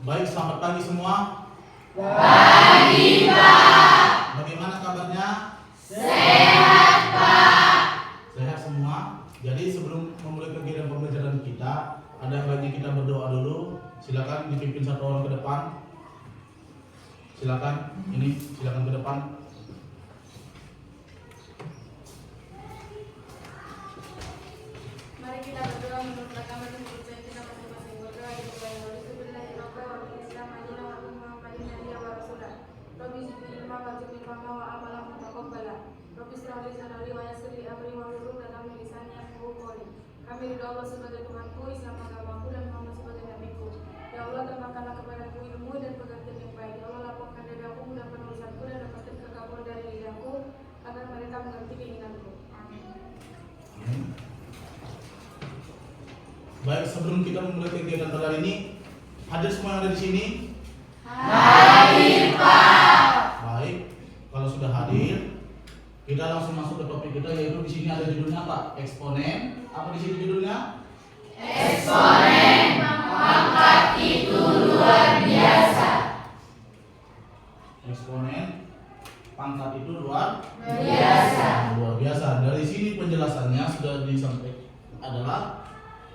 Baik, selamat pagi semua. Pagi, Pak. Bagaimana kabarnya? Sehat, Pak. Sehat semua. Jadi sebelum memulai kegiatan pembelajaran kita, ada baiknya kita berdoa dulu. Silakan dipimpin satu orang ke depan. Silakan ke depan. Mari kita berdoa menurut agama dan kepercayaan kita masing-masing. Berdoa di bulan Bismillahirrahmanirrahim. Wa Islam ajina wa Muhammadin nabiyya wa rasulah. Rabbi zidni ilma warzuqni fahma wa amalan mutaqabbala. Rabbi shrah li sadri wa yassir li amri wa hlul 'uqdatam min lisani yafqahu qawli. Kami ridho Allah sebagai Tuhanku, Islam agamaku dan Muhammad sebagai nabiku. Ya Allah, tambahkanlah kepadaku ilmu dan pengertian yang baik. Ya Allah, lapangkan dadaku, mudahkan urusanku dan dapatkan kekabulan dari lidahku agar mereka mengerti keinginanku. Amin. Baik, sebelum kita memulai kegiatan pada hari ini, hadir semua yang ada di sini? Hadir, Pak. Baik, kalau sudah hadir, kita langsung masuk ke topik kita, yaitu di sini ada judulnya apa? Eksponen. Apa di sini judulnya? Eksponen pangkat itu luar biasa. Eksponen pangkat itu luar Biasa. luar biasa. Dari sini penjelasannya sudah disampaikan adalah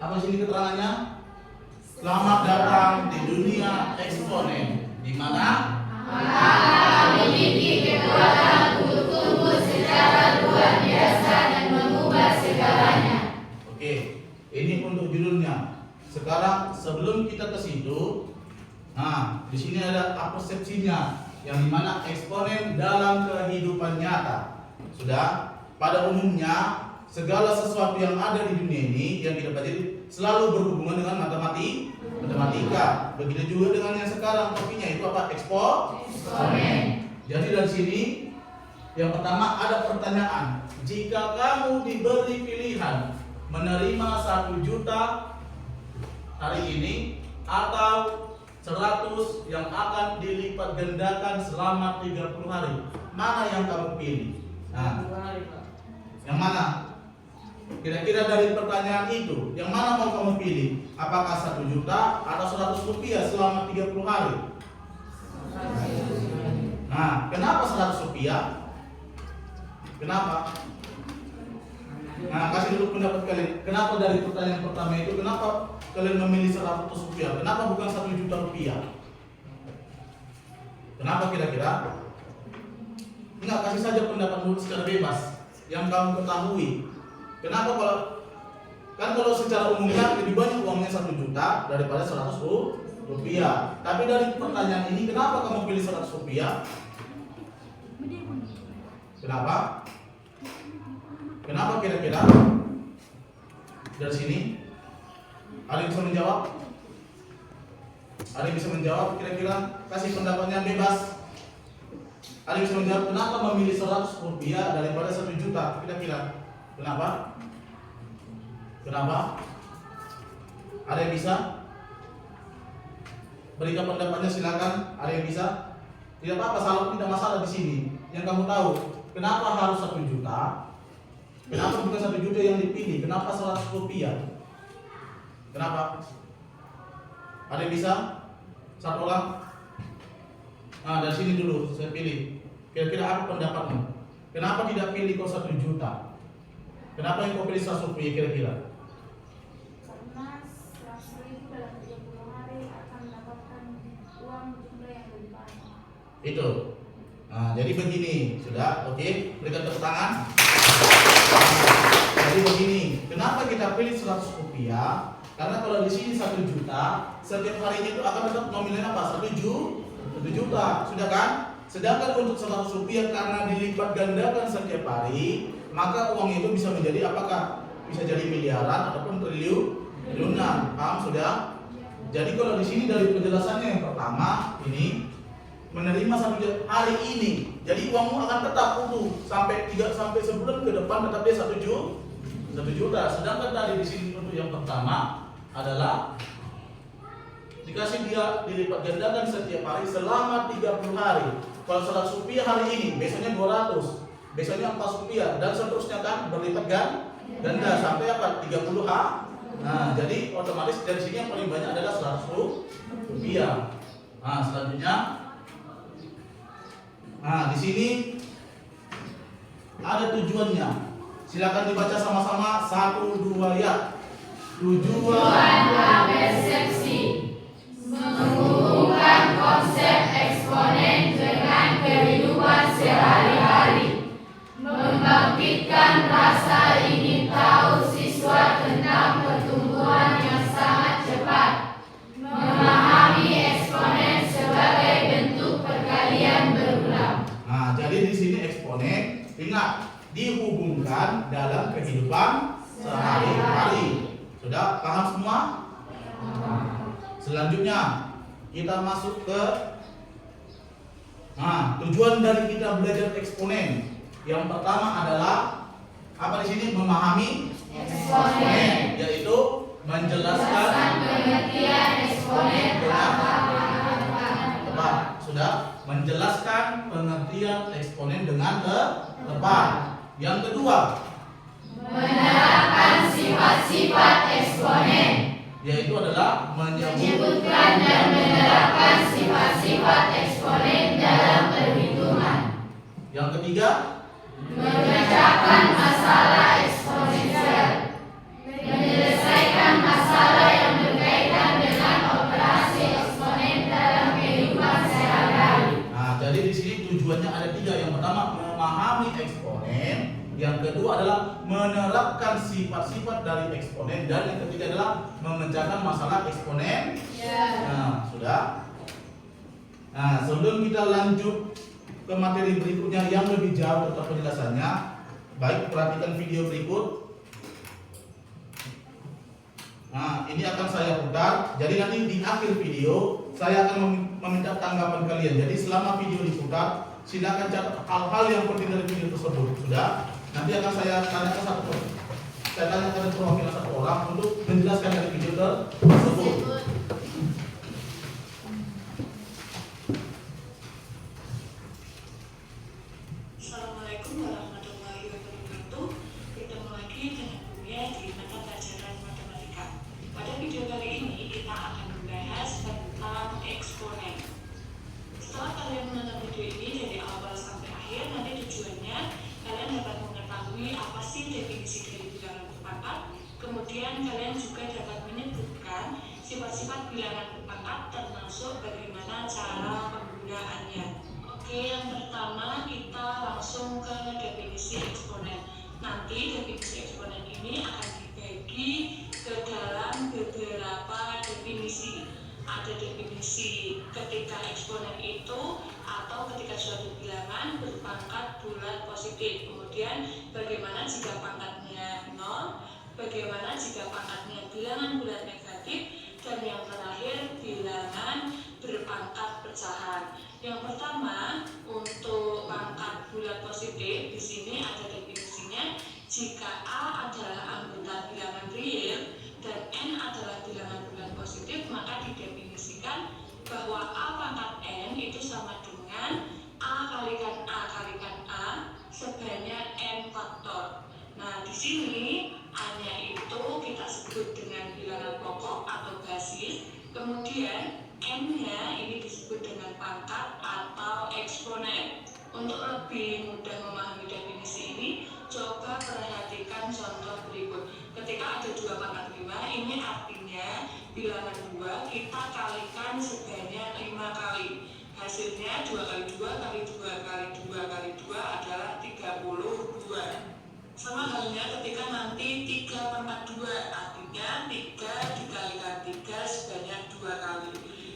apa sini keterangannya? Selamat datang di dunia eksponen, di mana Memiliki kekuatan untuk tumbuh secara luar biasa dan mengubah segalanya. Oke, ini untuk judulnya. Sekarang sebelum kita ke situ, nah di sini ada persepsinya, yang dimana eksponen dalam kehidupan nyata. Sudah, pada umumnya segala sesuatu yang ada di dunia ini yang kita pelajari selalu berhubungan dengan matematika. Begitu juga dengan yang sekarang topiknya itu apa? Eksponen. Jadi dari sini yang pertama ada pertanyaan. Jika kamu diberi pilihan menerima 1 juta hari ini atau 100 yang akan dilipat gandakan selama 30 hari, mana yang kamu pilih? Nah, yang mana? Kira-kira dari pertanyaan itu, yang mana mau kamu pilih? Apakah 1 juta atau 100 rupiah selama 30 hari? Nah, kenapa 100 rupiah? Kenapa? Nah, kasih dulu pendapat kalian. Kenapa dari pertanyaan pertama itu, kenapa kalian memilih 100 rupiah? Kenapa bukan 1 juta rupiah? Kenapa kira-kira? Enggak, kasih saja pendapat dulu secara bebas yang kamu ketahui. Kenapa kalau secara umumnya lebih banyak uangnya 1 juta daripada 100 rupiah. Tapi dari pertanyaan ini, kenapa kamu pilih 100 rupiah? Kenapa? Kenapa kira-kira? Dari sini ada yang bisa menjawab? Ada yang bisa menjawab kira-kira? Kasih pendapatnya bebas. Ada yang bisa menjawab kenapa memilih 100 rupiah daripada 1 juta kira-kira? Kenapa? Kenapa? Ada yang bisa? Berikan pendapatnya, silakan. Ada yang bisa? Tidak apa-apa, salah tidak masalah di sini. Yang kamu tahu, kenapa harus 1 juta? Kenapa bukan 1 juta yang dipilih? Kenapa 100 rupiah? Kenapa? Ada yang bisa? Satu orang? Nah, dari sini dulu saya pilih. Kira-kira apa pendapatmu? Kenapa tidak pilih kau 1 juta? Kenapa yang kau pilih 100 rupiah kira-kira? Karena 100.000 dalam 30 hari akan mendapatkan uang jumlah yang lebih banyak. Itu. Nah, jadi begini, sudah, oke, berikan tepuk tangan. Jadi begini, kenapa kita pilih 100 rupiah? Karena kalau di sini 1 juta, setiap harinya itu akan tetap nominalnya apa? 1 juta, sudah kan? Sedangkan untuk 100 rupiah karena dilipat gandakan setiap hari, maka uang itu bisa menjadi apakah? Bisa jadi miliaran ataupun triliunan. Paham sudah? Jadi kalau di sini dari penjelasannya yang pertama ini menerima 1 juta hari ini, jadi uangmu akan tetap utuh sampai sebulan ke depan tetap dia 1 juta. Sedangkan tadi di sini untuk yang pertama adalah dikasih dia dilipat gandakan setiap hari selama 30 hari. Kalau 100 rupiah hari ini, besoknya 200, besoknya 4 rupiah dan seterusnya kan berlipat ganda sampai apa? 30 hari. Nah, jadi otomatis dari sini yang paling banyak adalah 100 rupiah. Nah, selanjutnya, nah di sini ada tujuannya. Silakan dibaca sama-sama 1, 2 ya. Tujuan persepsi menghubungkan konsep eksponen dengan kehidupan sehari-hari, membangkitkan rasa ingin tahu siswa tentang pertumbuhan yang sangat cepat, memahami eksponen sebagai bentuk perkalian berulang. Nah, jadi di sini eksponen ingat dihubungkan dalam kehidupan sehari-hari. Sudah paham semua? Selanjutnya kita masuk ke tujuan dari kita belajar eksponen. Yang pertama adalah apa di sini? Memahami eksponen, yaitu menjelaskan pengertian eksponen tepat. Sudah menjelaskan pengertian eksponen dengan tepat. Yang kedua, menerapkan sifat-sifat eksponen, yaitu adalah menyebutkan dan menerapkan sifat-sifat eksponen dalam perhitungan. Yang ketiga, memecahkan masalah eksponensial, menyelesaikan masalah yang berkaitan dengan operasi eksponen dalam kehidupan sehari-hari. nah jadi di sini tujuannya ada 3. Yang pertama memahami eksponen, yang kedua adalah menerapkan sifat-sifat dari eksponen, dan yang ketiga adalah memecahkan masalah eksponen. Nah, sudah. Nah, sebelum kita lanjut ke materi berikutnya yang lebih jauh tentang penjelasannya, baik perhatikan video berikut. Nah, ini akan saya putar. Jadi nanti di akhir video saya akan meminta tanggapan kalian. Jadi selama video diputar, silakan catat hal-hal yang penting dari video tersebut. Sudah? Nanti akan saya tanyakan saya tanyakan perwakilan satu orang untuk menjelaskan dari video tersebut. Assalamualaikum warahmatullahi wabarakatuh. Bertemu lagi dengan Buya di mata pelajaran matematika. Pada video kali ini kita akan membahas tentang eksponen. Setelah kalian menonton video ini dari awal sampai akhir, nanti tujuannya kalian dapat mengetahui apa sih definisi dari bilangan berpangkat. Kemudian kalian juga dapat menyebutkan sifat-sifat bilangan berpangkat termasuk bagaimana cara penggunaannya. Oke, yang pertama kita langsung ke definisi eksponen. Nanti definisi eksponen ini akan dibagi ke dalam beberapa definisi. Ada definisi ketika eksponen itu atau ketika suatu bilangan berpangkat bulat positif. Kemudian bagaimana jika pangkatnya 0, bagaimana jika pangkatnya bilangan bulat negatif, dan yang terakhir bilangan berpangkat pecahan. Yang pertama, untuk pangkat bulat positif, di sini ada definisinya. Jika A adalah anggota bilangan real dan N adalah bilangan bulat positif, maka didefinisikan bahwa A pangkat N itu sama dengan A kalikan A kalikan A sebanyak N faktor. Nah, di sini A-nya itu kita sebut dengan bilangan pokok atau basis, kemudian N-nya ini disebut dengan pangkat atau eksponen. Untuk lebih mudah memahami definisi ini, coba perhatikan contoh berikut. Ketika ada 2 pangkat 5, ini artinya bilangan 2 kita kalikan sebanyak 5 kali. Hasilnya 2 kali 2 kali 2 kali 2 kali 2 adalah 32. Sama halnya ketika nanti 3 pangkat 2, artinya 3 dikalikan 3 sebanyak 2 kali.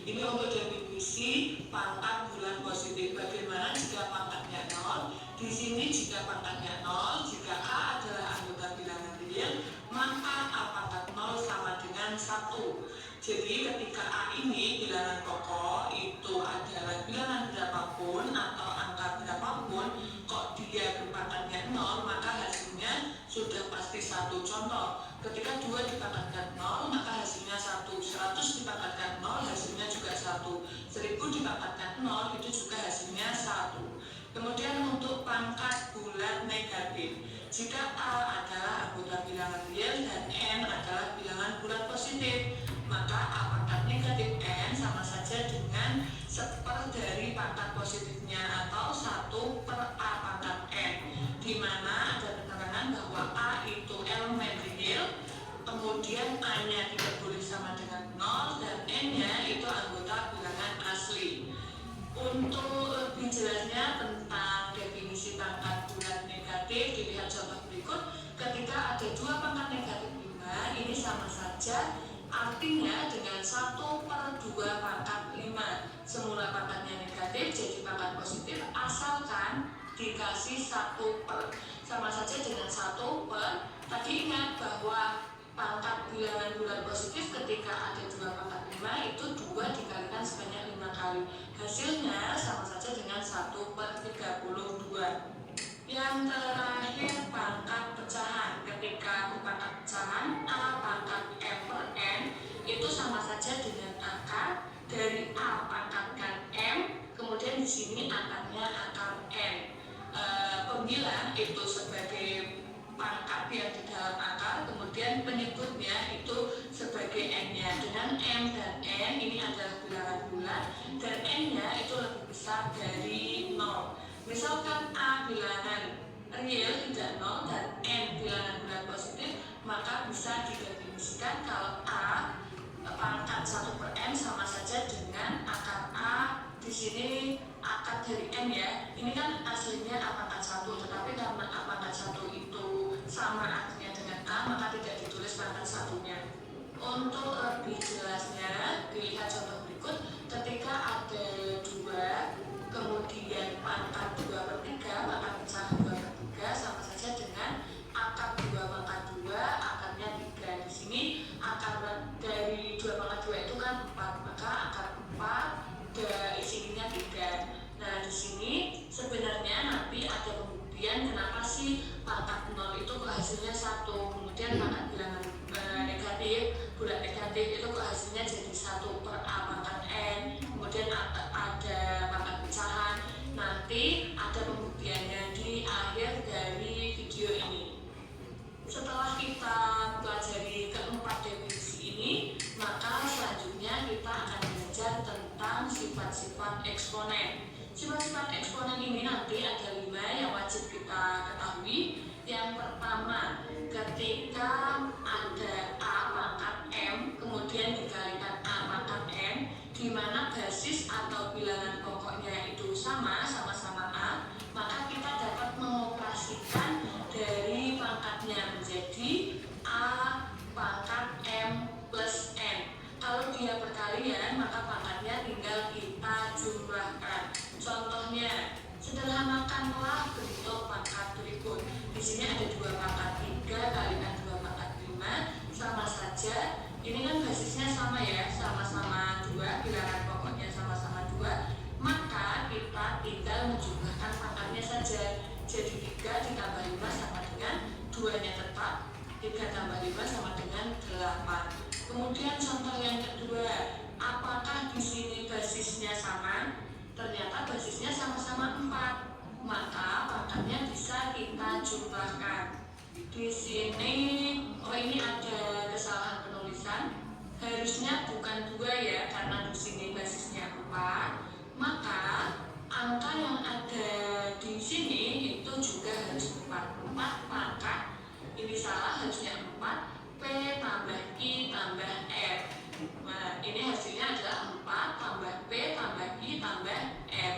Ini untuk definisi pangkat bulat positif. Bagaimana jika pangkatnya 0? Di sini jika pangkatnya 0, jika A adalah anggota bilangan real, maka A pangkat 0 sama dengan 1. Jadi ketika A ini bilangan pokok itu adalah bilangan berapapun atau angka berapapun, kok dia berpangkatnya 0, maka hasilnya sudah pasti 1. Contoh, ketika 2 dipangkatkan 0, maka hasilnya 1. 100 dipangkatkan 0, hasilnya juga 1. 1000 dipangkatkan 0, itu juga hasilnya 1. Kemudian untuk pangkat bulat negatif, jika A adalah anggota bilangan real dan N adalah bilangan bulat positif, maka A pangkat negatif N sama saja dengan 1/4 dari pangkat positifnya atau 1/A pangkat N, di mana ada keterangan bahwa A itu elemen real, kemudian A-nya tidak boleh sama dengan 0, dan N-nya itu anggota bilangan asli. Untuk lebih jelasnya tentang definisi pangkat bulat negatif, dilihat contoh berikut. Ketika ada 2 pangkat negatif 5, ini sama saja artinya dengan 1/2 pangkat 5. Semula pangkatnya negatif jadi pangkat positif, asalkan dikasih 1/, sama saja dengan 1/. Tadi ingat bahwa pangkat bilangan bulat positif ketika ada 2 pangkat 5 itu 2 dikalikan sebanyak 5 kali. Hasilnya sama saja dengan 1/32. Yang terakhir pangkat pecahan. Ketika pangkat pecahan A pangkat M per N itu sama saja dengan akar dari A pangkatkan M, kemudian di sini akarnya akar N. Pembilang itu sebagai pangkat yang di dalam akar, kemudian penyebutnya itu sebagai N-nya. Dengan M dan N ini adalah bilangan bulat dan N-nya itu lebih besar dari 0. Misalkan A bilangan real tidak 0 dan N bilangan bulat positif, maka bisa didefinisikan kalau A pangkat 1/N sama saja dengan akar A. Di sini akar dari N ya, ini kan aslinya A pangkat 1, tetapi karena A pangkat 1 itu sama artinya dengan A, maka tidak ditulis pangkat 1-nya. Untuk lebih jelasnya, dilihat contoh berikut. Ketika ada 2, kemudian pangkat 2/3, maka pecahan 2/3 sama saja dengan akar 2 pangkat 2, akarnya 3. Di sini akar dari 2 pangkat 2 itu kan 4, maka akar 4 isinya 3. Nah, di sini sebenarnya nanti ada pembuktian kenapa sih pangkat 0 itu kok hasilnya 1, kemudian pangkat bilangan negatif, bulat negatif itu kok hasilnya jadi 1/A pangkat N, kemudian ada pangkat pecahan. Nanti ada pembuktiannya di akhir dari video ini. Setelah kita pelajari keempat definisi ini, maka selanjutnya kita akan belajar tentang sifat-sifat eksponen. Sifat-sifat eksponen ini nanti ada 5 yang wajib kita ketahui. Yang pertama, ketika ada A pangkat M kemudian dikalikan A pangkat N, di mana basis atau bilangan pokoknya itu sama-sama A, maka kita dapat mengoperasikan dari pangkatnya menjadi A pangkat M plus N. Kalau dia perkalian, maka pangkatnya tinggal kita jumlahkan. Contohnya, sederhanakanlah bentuk pangkat berikut. Di sini ada 2 pangkat 3 kalikan 2 pangkat 5, sama saja. Ini kan basisnya sama ya, sama-sama 2, bilangan pokoknya sama-sama 2. Maka kita tinggal menjumlahkan pangkatnya saja. Jadi 3 ditambah 5 sama dengan 2-nya tetap, 3 tambah 5 sama dengan 8. Kemudian contoh yang kedua, apakah di sini basisnya sama? Ternyata basisnya sama-sama 4, maka pangkatnya bisa kita jumlahkan. Di sini, ini ada kesalahan penulisan. Harusnya bukan 2 ya, karena di sini basisnya 4. Maka angka yang ada di sini itu juga harus 4 pangkat. Ini salah, harusnya 4. P tambah I tambah R. Nah, ini hasilnya adalah 4 tambah P tambah I tambah R.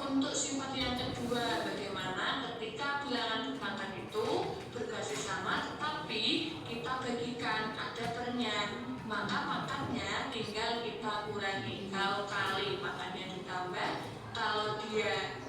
Untuk sifat yang kedua, bagaimana ketika bilangan pangkat itu berbasis sama, tetapi kita bagikan, ada pernya, maka pangkatnya tinggal kita kurangi. Kalau kali pangkatnya ditambah, kalau dia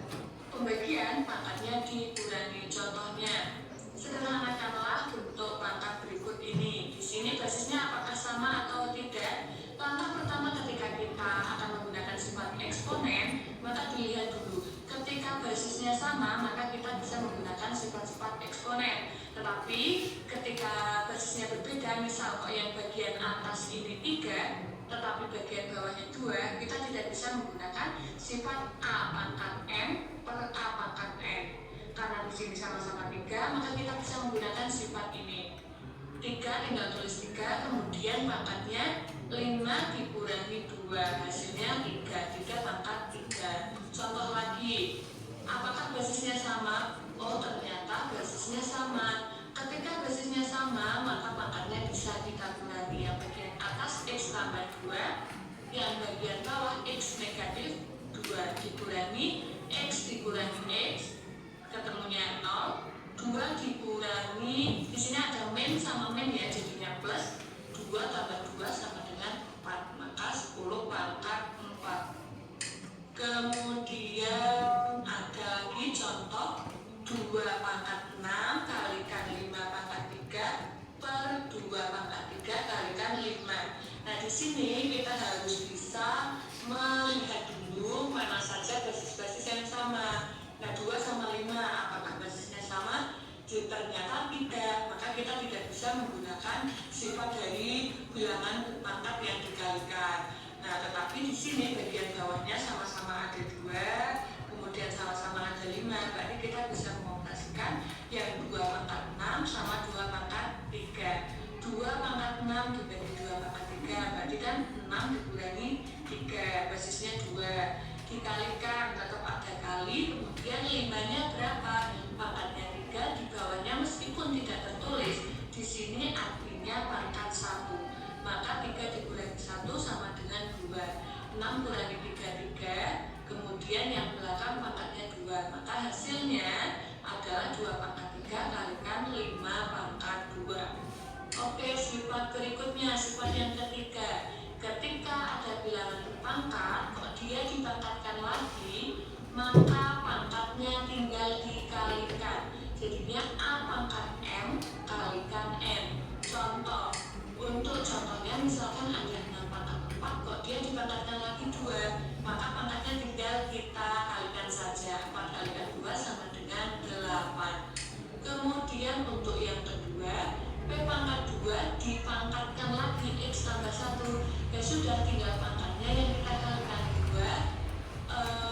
pembagian pangkatnya dikurangi. Contohnya, sederhanakanlah bentuk pangkat berikut ini. Di sini basisnya apakah sama atau tidak? Langkah pertama ketika kita akan menggunakan sifat eksponen, maka dilihat dulu. Ketika basisnya sama, maka kita bisa menggunakan sifat-sifat eksponen. Tetapi ketika basisnya berbeda, misal kok yang bagian atas ini 3, tetapi bagian bawahnya 2, kita tidak bisa menggunakan sifat A pangkat M per A pangkat N. Karena di sini sama-sama 3, maka kita bisa menggunakan sifat ini. 3 tinggal tulis 3, kemudian pangkatnya 5 dikurangi 2, hasilnya 3. 3 pangkat 3. Contoh lagi, apakah basisnya sama? Oh, ternyata basisnya sama. Ketika basisnya sama, maka pangkatnya bisa kita kurangi. Yang bagian atas X tambah 2, yang bagian bawah X negatif 2 dikurangi X dikurangi X, ketemunya 0. 2 dikurangi, di sini ada min sama min ya, jadinya plus. 2 tambah 2 sama dengan 4, maka 10 pangkat 4. Kemudian ada lagi contoh 2 pangkat 6 kalikan 5 pangkat 3 per 2 pangkat 3 kalikan 5. Nah, di sini kita harus bisa melihat dulu mana saja basis-basis yang sama. Nah, 2 sama 5 apakah basisnya sama? Ternyata tidak, maka kita tidak bisa menggunakan sifat dari bilangan pangkat yang dikalikan. Nah, tetapi di sini bagian bawahnya sama-sama ada 2, kemudian sama-sama ada 5, berarti kita bisa mengoperasikan yang 2 pangkat 6 sama 2 pangkat 3. 2 pangkat 6 dibagi 2 pangkat 3, berarti kan 6 dikurangi 3, basisnya 2. Dikalikan, tetap ada kali, kemudian 5-nya berapa? Pangkatnya 3, di bawahnya meskipun tidak tertulis, di sini artinya pangkat 1. Maka 3 dikurangi 1 sama dengan 2. 6 kurangi 3, 3, kemudian yang belakang pangkatnya 2. Maka hasilnya adalah 2 pangkat 3 kalikan 5 pangkat 2. Oke, sifat berikutnya, sifat yang ketiga. Ketika ada bilangan berpangkat, kok dia dipangkatkan lagi, maka pangkatnya tinggal dikalikan. Jadinya A pangkat M kalikan N. Contoh, untuk contohnya misalkan ada 6 pangkat 4, kok dia dipangkatkan lagi 2, maka pangkatnya tinggal kita kalikan saja. 4 kalikan 2 sama dengan 8. Kemudian untuk yang kedua, P pangkat 2 dipangkatkan lagi X tambah 1. Ya sudah, tinggal pangkatnya yang kita kalikan 2.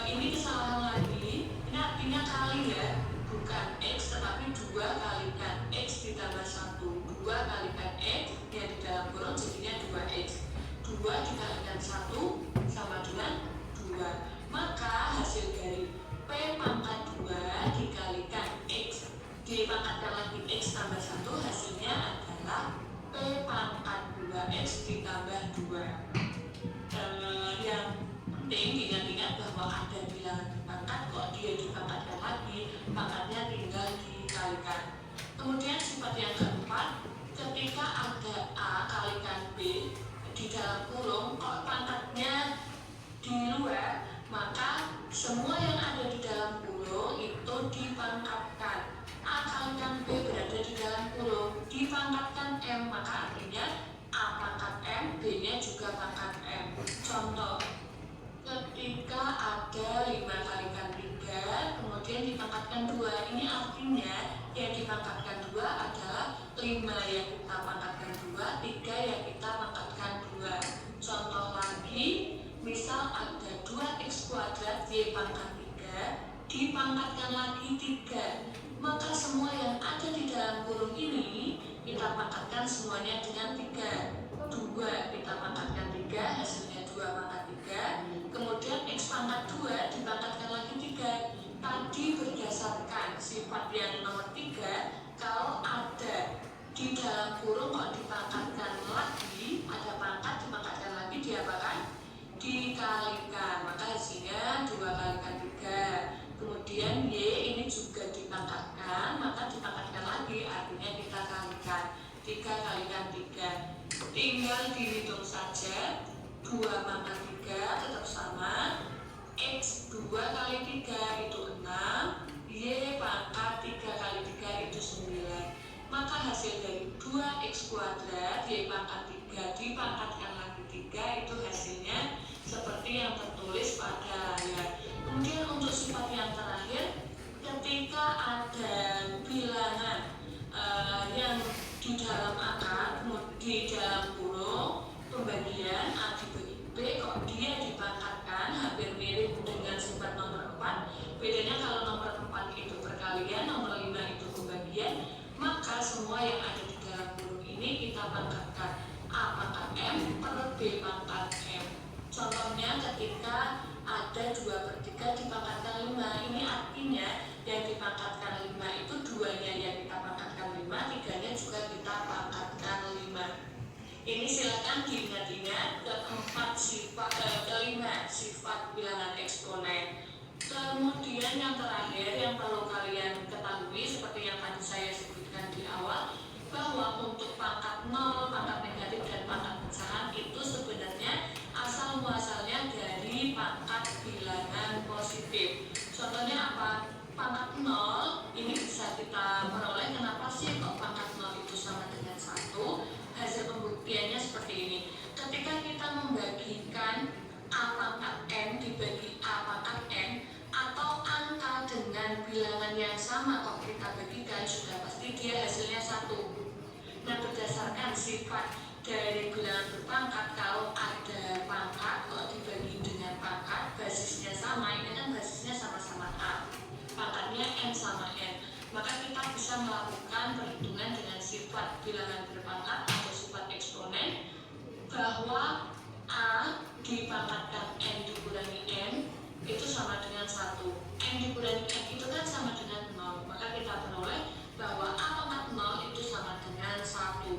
Ini kesalahan lagi, ini artinya kali ya, bukan X tetapi 2 kalikan X ditambah 1. 2 kalikan X yang di dalam kurung jadinya 2X. 2 dikalikan 1 sama dengan 2. Maka hasil dari P pangkat 2 dikalikan X dipangkatkan lagi X tambah 1, hasilnya adalah P pangkat 2X ditambah 2. Yang penting diingat-ingat bahwa ada bilangan berpangkat, kok dia dipangkatkan lagi, pangkatnya tinggal dikalikan. Kemudian sifat yang keempat, ketika ada A kalikan B di dalam kurung, kok pangkatnya di luar, maka semua yang ada di dalam kurung itu dipangkatkan. A kalikan B berada di dalam kurung, dipangkatkan M, maka artinya A pangkat M, B-nya juga pangkat M. Contoh, ketika ada 5 kalikan 3, kemudian dipangkatkan 2, ini artinya yang dipangkatkan 2 adalah 5 yang kita pangkatkan 2, 3 yang kita pangkatkan 2. Contoh lagi, misal ada 2x kuadrat Y pangkat 3, dipangkatkan lagi 3, maka semua yang ada di dalam kurung ini kita pangkatkan semuanya dengan 3. 2 kita pangkatkan 3, hasilnya 2 pangkat 3. Kemudian X pangkat 2 dipangkatkan lagi 3. Tadi berdasarkan sifat yang nomor 3, kalau ada di dalam kurung kok dipangkatkan lagi, ada pangkat dipangkatkan lagi, diapakan? Dikalikan, maka hasilnya 2 kalikan 3. Kemudian Y ini juga dipangkatkan, maka dipangkatkan lagi, artinya kita kalikan. 3 kalikan 3. Tinggal dihitung saja, 2 pangkat 3 tetap sama, X 2 kali 3 itu 6, Y pangkat 3 kali 3 itu 9. Maka hasil dari 2x kuadrat Y pangkat 3 dipangkatkan lagi 3, itu hasilnya seperti yang tertulis pada layar. Kemudian untuk sifat yang terakhir, ketika ada bilangan yang di dalam akar, di dalam kurung, pembagian A dibagi B, kok dia dipangkatkan, hampir mirip dengan sifat nomor 4. Bedanya kalau nomor 4 itu perkalian, nomor 5 itu pembagian, maka semua yang ada di dalam kurung ini kita pangkatkan. A pangkat M per B pangkat M. Contohnya ketika ada 2/3 dipangkatkan 5, ini artinya yang dipangkatkan 5 itu 2-nya yang kita pangkatkan 5, 3-nya juga kita pangkatkan 5. Ini silakan diingat-ingat kelima sifat bilangan eksponen. Kemudian yang terakhir yang perlu kalian ketahui seperti yang tadi saya sebutkan di awal, bahwa untuk pangkat 0, pangkat negatif dan pangkat pecahan itu sebenarnya asal muasalnya dari pangkat bilangan positif. Contohnya apa? Pangkat 0 ini bisa kita peroleh. Kenapa sih kok pangkat 0 itu sama dengan 1? Hasil pembuktiannya seperti ini. Ketika kita membagikan A pangkat N dibagi A pangkat N, atau angka dengan bilangan yang sama kalau kita bagikan, sudah pasti dia hasilnya 1. Nah, berdasarkan sifat dari bilangan berpangkat, kalau ada pangkat, kalau dibagi dengan pangkat, basisnya sama, ini kan basisnya sama-sama A, pangkatnya N sama N, maka kita bisa melakukan perhitungan dengan sifat bilangan berpangkat atau sifat eksponen, bahwa A dipangkatkan N dikurangi N itu sama dengan 1. N dikurangi N itu kan sama dengan 0, maka kita peroleh bahwa A pangkat 0 itu sama dengan 1.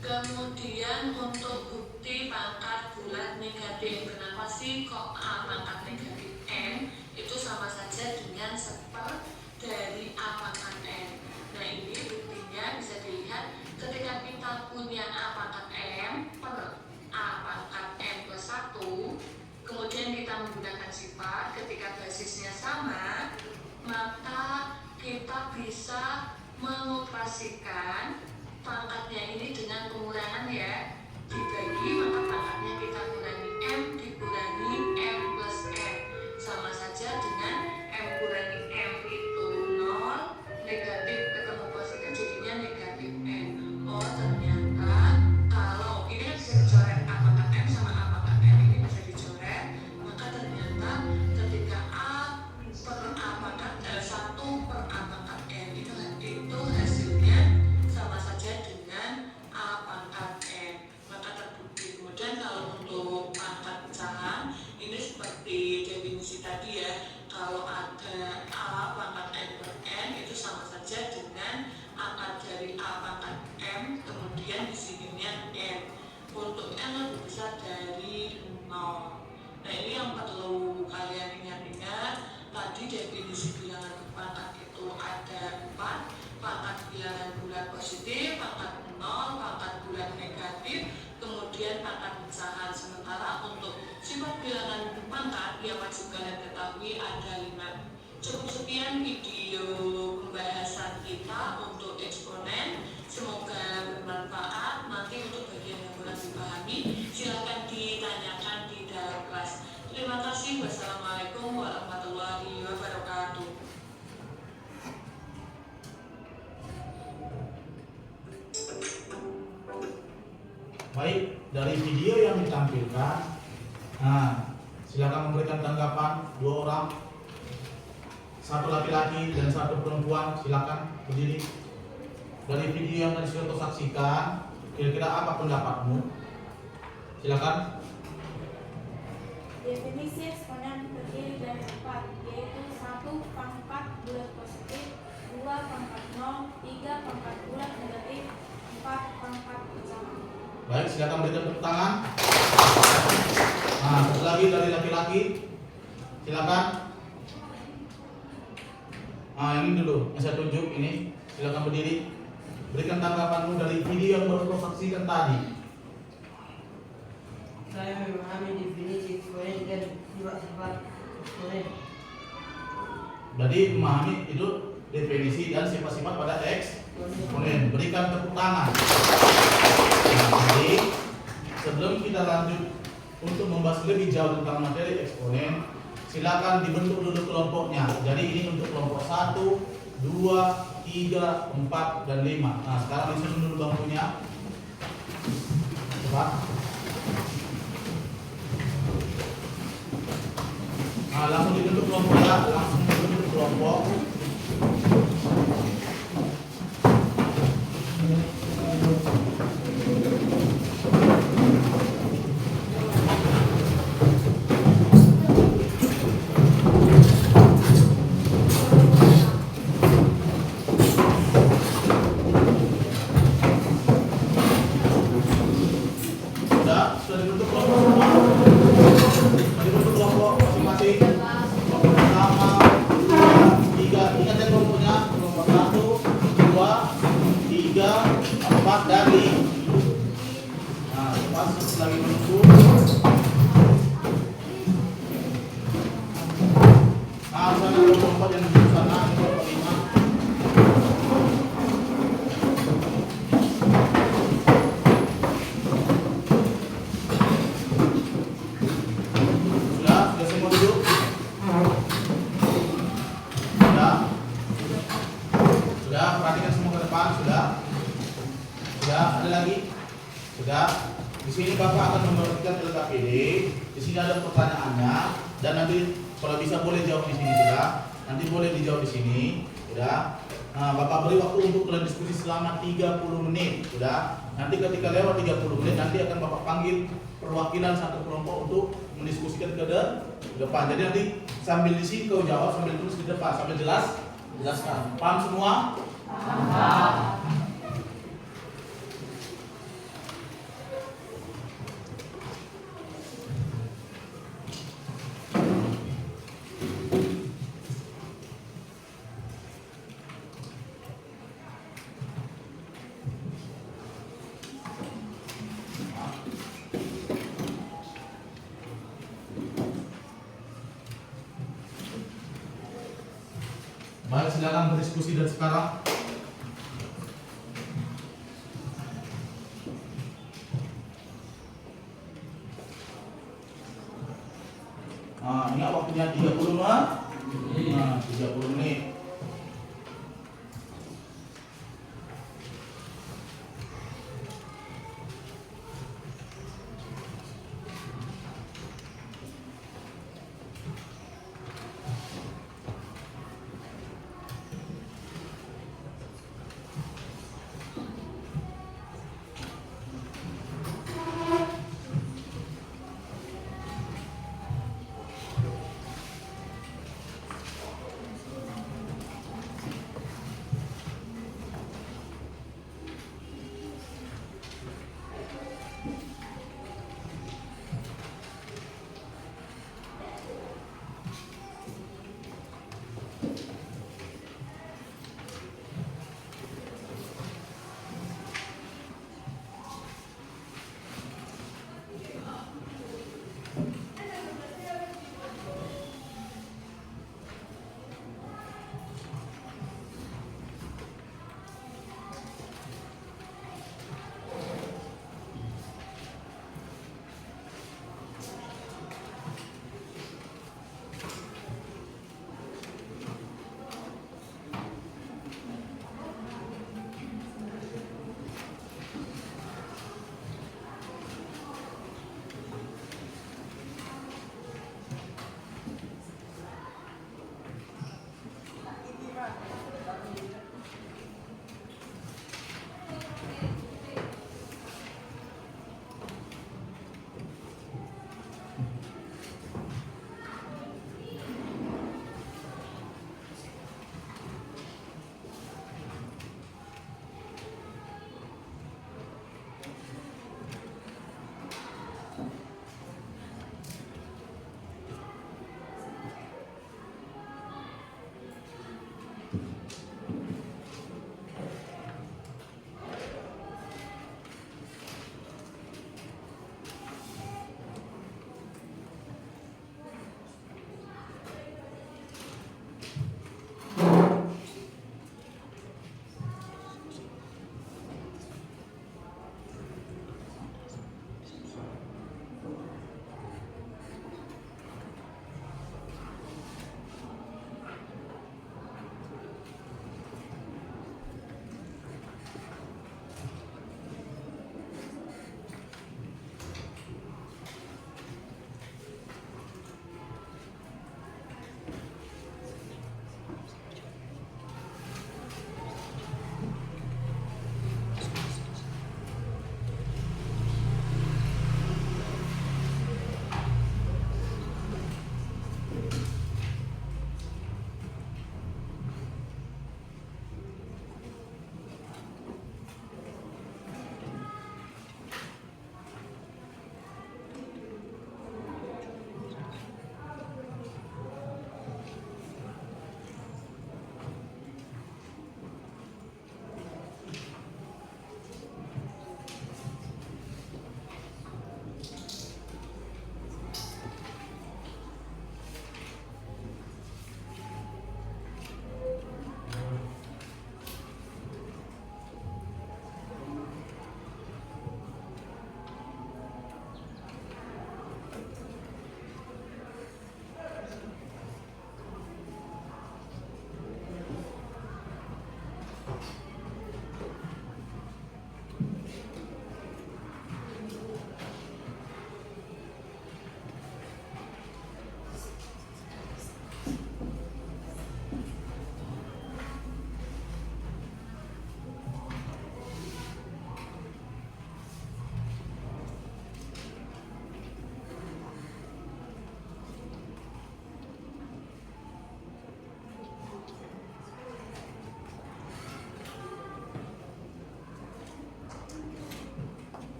Kemudian untuk bukti pangkat bulat negatif, kenapa sih kok A pangkat negatif N itu sama saja dengan 1/4 dari A pangkat N. Nah, ini buktinya bisa dilihat ketika kita punya A pangkat M per A pangkat M plus 1, kemudian kita menggunakan sifat, ketika basisnya sama, maka kita bisa mengoperasikan pangkatnya ini dengan pengurangan ya, dibagi, maka pangkatnya kita kurangi M dikurangi M plus M, sama saja dengan M kurangi M itu 0, negatif ketemu positif jadinya negatif N. Oh, ternyata kalau ini kan bisa dicoret A pangkat M sama A pangkat M, ini bisa dicoret, maka ternyata ketika A per A pangkat 1 per A pangkat M itu hasilnya sama saja dengan A pangkat N, maka terbukti. Kemudian kalau untuk pangkat pecahan, ini seperti definisi tadi ya, kalau ada A pangkat N per N itu sama saja dengan akar dari A pangkat M, kemudian di sininya N. Untuk N lebih besar dari 0. Nah, ini yang perlu kalian ingat-ingat. Tadi definisi bilangan berpangkat itu ada 4, pangkat bilangan bulat positif, pangkat 0, pangkat bulat negatif, kemudian pangkat pecahan. Sementara untuk sifat bilangan berpangkat yang wajib kalian ketahui ada 5. Cukup sekian video pembahasan kita untuk eksponen. Semoga bermanfaat. Nanti untuk bagian yang kurang dipahami, silakan ditanyakan di dalam kelas. Terima kasih. Wassalamualaikum warahmatullahi wabarakatuh. Baik, dari video yang ditampilkan, nah, silakan memberikan tanggapan 2 orang, 1 laki-laki dan 1 perempuan. Silakan berdiri. Dari video yang tadi sudah kau saksikan, kira-kira apa pendapatmu? Silakan. Definisi eksponen terdiri dari 4, yaitu 1 pangkat bulat positif, 2 pangkat 0, 3 pangkat bulat negatif, 4 pangkat pecahan. Baik, silakan berikan tepuk tangan. Nah, satu lagi dari laki-laki. Silakan. Nah, ini dulu yang saya tunjuk ini. Silakan berdiri. Berikan tanggapanmu dari video yang baru kau saksikan tadi. Saya memahami definisi eksponen dan sifat-sifat eksponen. Jadi memahami itu definisi dan sifat-sifat pada eksponen. Berikan tepuk tangan. Nah, jadi sebelum kita lanjut untuk membahas lebih jauh tentang materi eksponen, silakan dibentuk dulu kelompoknya. Jadi ini untuk kelompok 1, 2, 3, 4, dan 5. Nah, sekarang disusun dulu bangkunya. Coba. Nah, langsung dibentuk kelompok ya, langsung dibentuk kelompok. Sudah dibentuk kelompok semua. Dibentuk kelompok masing-masing. Kelompok pertama, 2, 3. Ingat ya kelompoknya. Kelompok 1, 2, 3, 4 dan 5. Nah, pas lagi menunggu. Nah, sana kelompok yang di sana kelompok 5. Sudah semua duduk. Sudah, perhatikan semua ke depan. Sudah, ada lagi. Sudah. Di sini Bapak akan memperhatikan LKPD. Di sini ada pertanyaannya dan nanti kalau bisa boleh jawab di sini sudah. Nanti boleh dijawab di sini, sudah. Nah, Bapak beri waktu untuk kalian diskusi selama 30 menit, sudah. Nanti ketika lewat 30 menit nanti akan Bapak panggil perwakilan satu kelompok untuk mendiskusikan ke depan. Jadi nanti sambil di sini kau jawab, sambil tulis di depan, sambil jelaskan. Paham semua? Paham. Baik, silakan berdiskusi dan sekarang. Ingat waktunya 30 menit. 30 menit.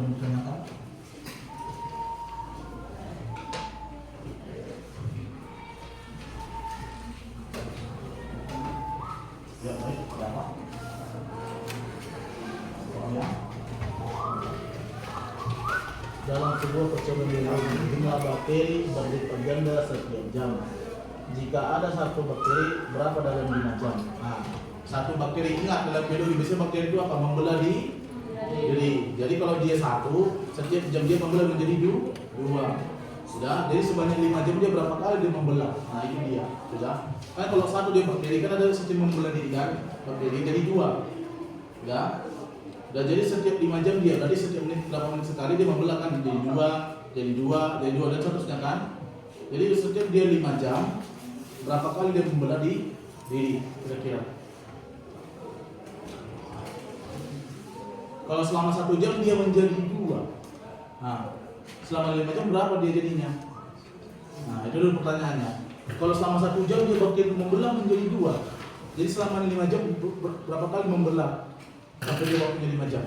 yang ditanyakan? Ya baik, ada apa? Soalnya dalam sebuah percobaan biologi jumlah bakteri berlipat ganda setiap jam. Jika ada satu bakteri, berapa dalam 5 jam? Nah, satu bakteri, ingat dalam biologi biasanya bakteri itu akan membelah di diri. Jadi kalau dia satu, setiap jam dia membelah menjadi dua. Sudah, jadi sebanyak 5 jam dia berapa kali dia membelah? Nah itu dia, sudah. Kan kalau satu dia bakteri kan ada setiap membelah diri kan, bakteri jadi 2. Sudah. Dan jadi setiap 5 jam dia, berarti setiap menit 8 menit sekali dia membelah kan jadi 2, dan seterusnya kan. Jadi setiap dia 5 jam, berapa kali dia membelah di diri kira-kira? Kalau selama 1 jam dia menjadi 2. Nah, selama 5 jam berapa dia jadinya? Nah, itu dulu pertanyaannya. Kalau selama 1 jam dia bakteri membelah menjadi 2. Jadi selama 5 jam berapa kali membelah? Sampai dia waktunya 5 jam.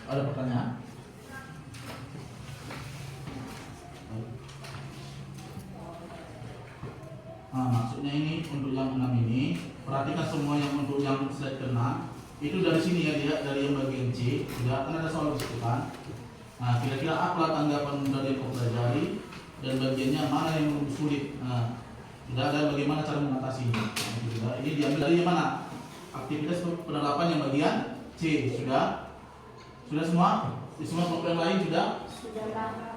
Ada pertanyaan? Nah, maksudnya ini untuk yang 6 ini, perhatikan semua yang untuk yang slide ke-6 itu dari sini ya, lihat dari yang bagian C, sudah kan ada soal disitu kan. Nah, kira-kira apa tanggapan dari yang kau pelajari dan bagiannya mana yang lebih sulit. Nah, sudah ada bagaimana cara mengatasinya. Nah, ini diambil dari yang mana? Aktivitas penerapan yang bagian C, sudah? Sudah semua? Di semua kelompok yang lain sudah? Sudah.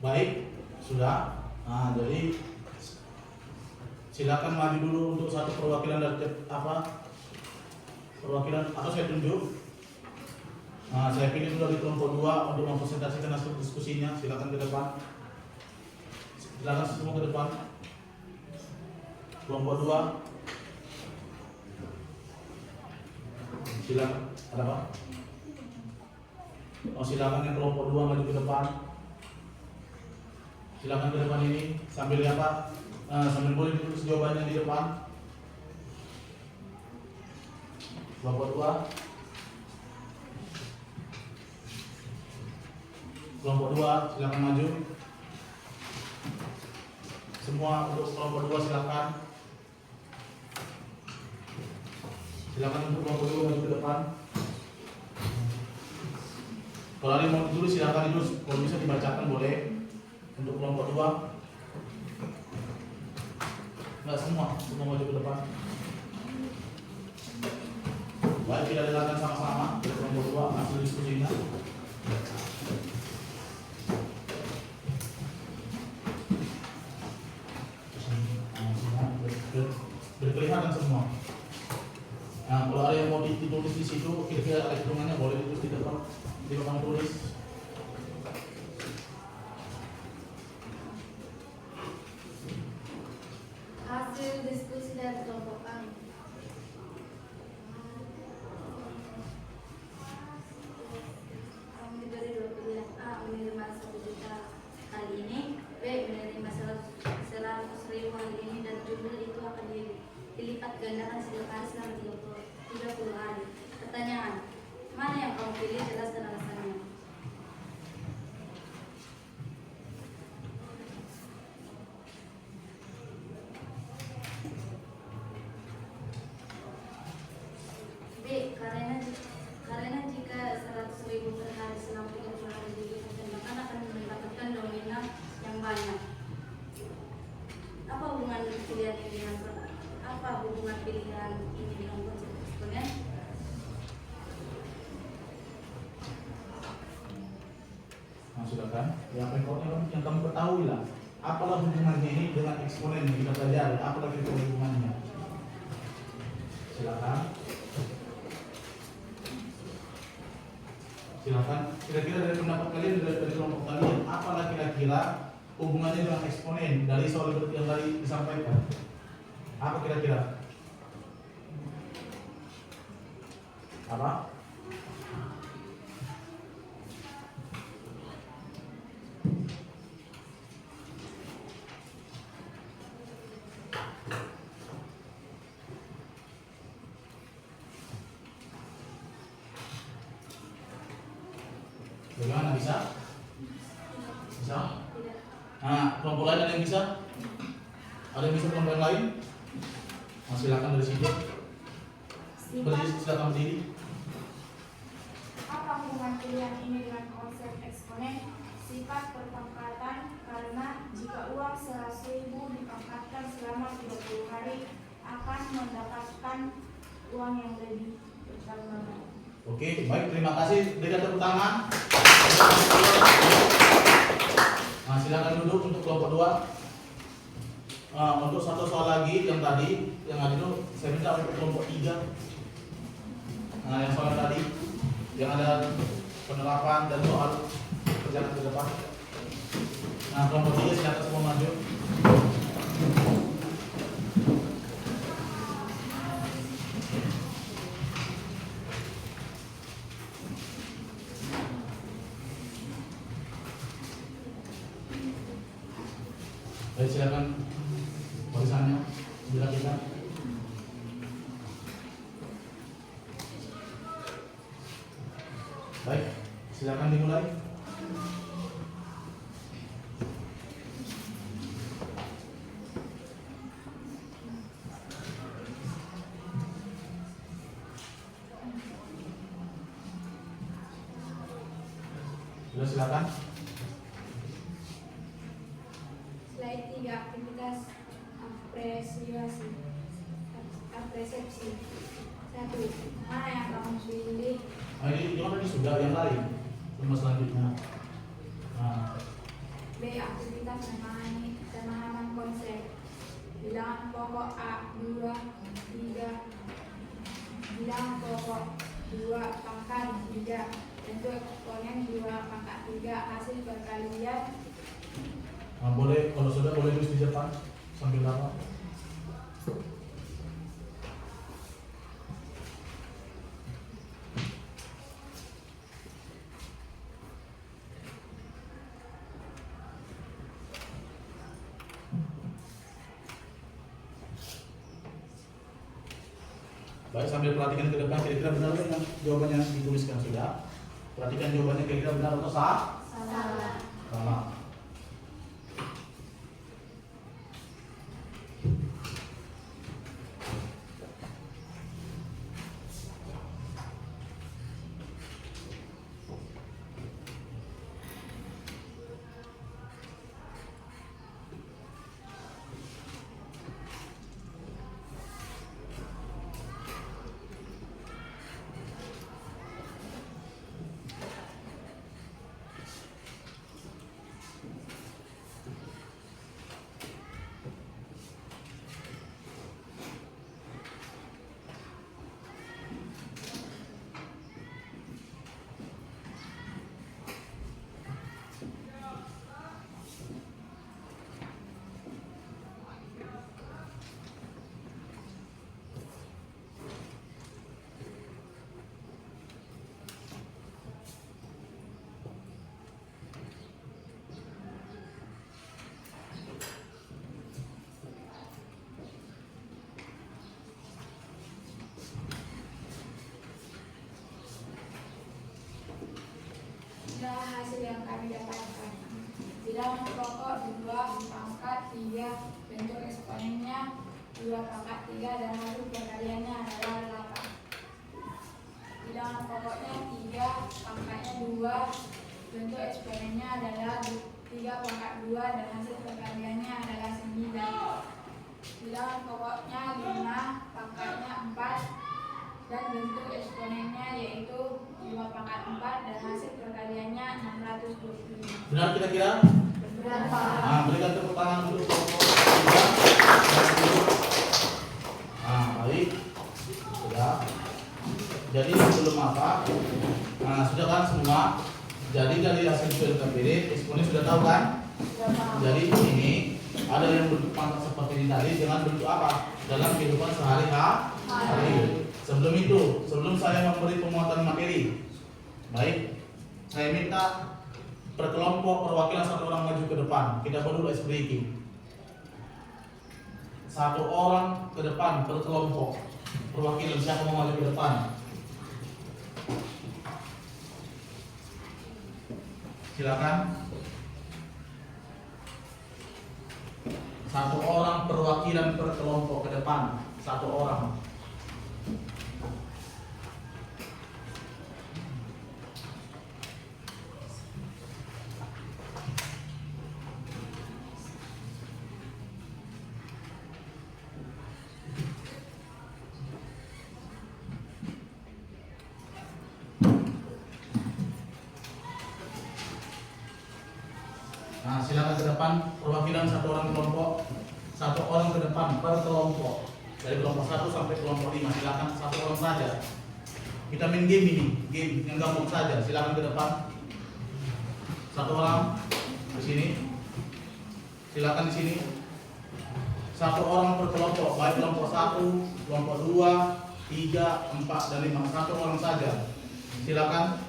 Baik, sudah. Nah, jadi silakan maju dulu untuk satu perwakilan dari perwakilan atau saya tunjuk. Nah, saya pilih dulu dari kelompok 2 untuk mempresentasikan hasil diskusinya. Silakan ke depan. Silakan semua ke depan. Kelompok 2. Silakan. Ada apa? Oh, silakan yang kelompok 2 maju ke depan. Silakan ke depan ini sambil apa? Sambil boleh ditulis jawabannya di depan. Kelompok 2. Kelompok 2 silakan maju. Semua untuk kelompok 2 silakan. Silakan untuk kelompok 2 maju ke depan. Kalau ada yang mau ditulis silakan ditulis. Kalau bisa dibacakan boleh. Untuk kelompok 2. Enggak semua maju ke depan. Baik, kita dengarkan sama-sama dari kelompok 2 hasil diskusinya. Berkelihatan semua. Nah, kalau ada yang mau ditulis di situ, kira-kira ada hitungannya boleh ditulis di depan, di papan tulis. Hasil diskusi dari kelompok kami. Kami diberi 2 pilihan: A. Menerima 1 juta kali ini, B. Menerima 100.000 kali ini, dan jumlah itu akan dilipat gandakan setiap hari selama 30 hari. Pertanyaan: mana yang kamu pilih? Jelaskan alasannya. B. Karena jika 100.000 per hari selama 30 hari dilipat gandakan akan mendapatkan nominal yang banyak. Apa hubungan pilihan ini dengan konsep eksponen? Nah, silakan. Yang kamu ketahui lah. Apalah hubungannya ini dengan eksponen yang kita pelajari? Apalah hubungannya? Silakan. Silakan. Kira-kira dari pendapat kalian, dari kelompok kalian, apalah kira-kira hubungannya dengan eksponen dari soal yang tadi disampaikan? Apa kira-kira? Apa? Bagaimana, bisa? Bisa? Nah, kelompok lain ada yang bisa? Ada yang bisa kelompok yang lain? Nah, silakan dari situ. Silakan berdiri. Apa hubungan pilihan ini dengan konsep eksponen? Sifat perpangkatan, karena jika uang 100.000 dipangkatkan selama 30 hari akan mendapatkan uang yang lebih bertambah. Oke, baik, terima kasih. Berikan tepuk tangan. Nah, silakan duduk untuk kelompok 2. Untuk satu soal lagi yang tadi, yang itu saya minta untuk kelompok 3. Nah, yang soal tadi, yang ada penerapan dan soal perjalanan ke depan. Nah, kelompok 3 silakan semua maju. Baik, silakan barisannya dilakukan. Baik, silakan dimulai. Sudah, silakan. Slide 3, aktivitas apresiasi. 1. Mana yang kamu pilih? Nah, ini tadi sudah yang lain. Cuma selanjutnya. Nah, B. Aktivitas pemahaman konsep. Bilangan pokok A 2, 3. Bilangan pokok 2 pangkat 3. Bentuk eksponen 2 pangkat 3. Hasil perkalian. Nah, boleh kalau sudah boleh tulis di depan sambil apa? Baik, sambil perhatikan ke depan kira-kira benar nggak jawabannya dituliskan sudah. Perhatikan jawabannya kira-kira benar atau salah? Salah. Salah. Inilah hasil yang kami dapatkan. Bilangan pokok 2 pangkat 3. Bentuk eksponennya 2 pangkat 3 dan hasil perkaliannya adalah 8. Bilangan pokoknya 3 pangkatnya 2. Bentuk eksponennya adalah 3 pangkat 2 dan hasil perkaliannya adalah 9. Bilangan pokoknya 5 pangkatnya 4 dan bentuk eksponennya yaitu 5 pangkat 4 dan hasil perkaliannya 625. Benar kira-kira? Berapa? Nah, berikan tepuk tangan untuk kelompok 3. Nah, baik. Sudah. Jadi sebelum apa? Nah, sudah kan semua. Jadi dari hasil empirik eksponen sudah tahu kan? Jadi ini ada yang bentuk pangkat seperti ini tadi dengan bentuk apa? Dalam kehidupan sehari-hari. Sebelum itu, sebelum saya memberi pemuatan materi, baik, saya minta per kelompok perwakilan satu orang maju ke depan. Kita buat dulu breaking. Satu orang ke depan per kelompok perwakilan, siapa mau maju ke depan? Silakan. Satu orang perwakilan per kelompok ke depan. Satu orang. Nah, silakan ke depan perwakilan satu orang kelompok, satu orang ke depan per kelompok. Dari kelompok 1 sampai kelompok 5, silakan satu orang saja. Kita main game ini, game yang gampang saja. Silakan ke depan. Satu orang di sini. Silakan di sini. Satu orang per kelompok, baik kelompok 1, kelompok 2, 3, 4 dan 5. Satu orang saja. Silakan.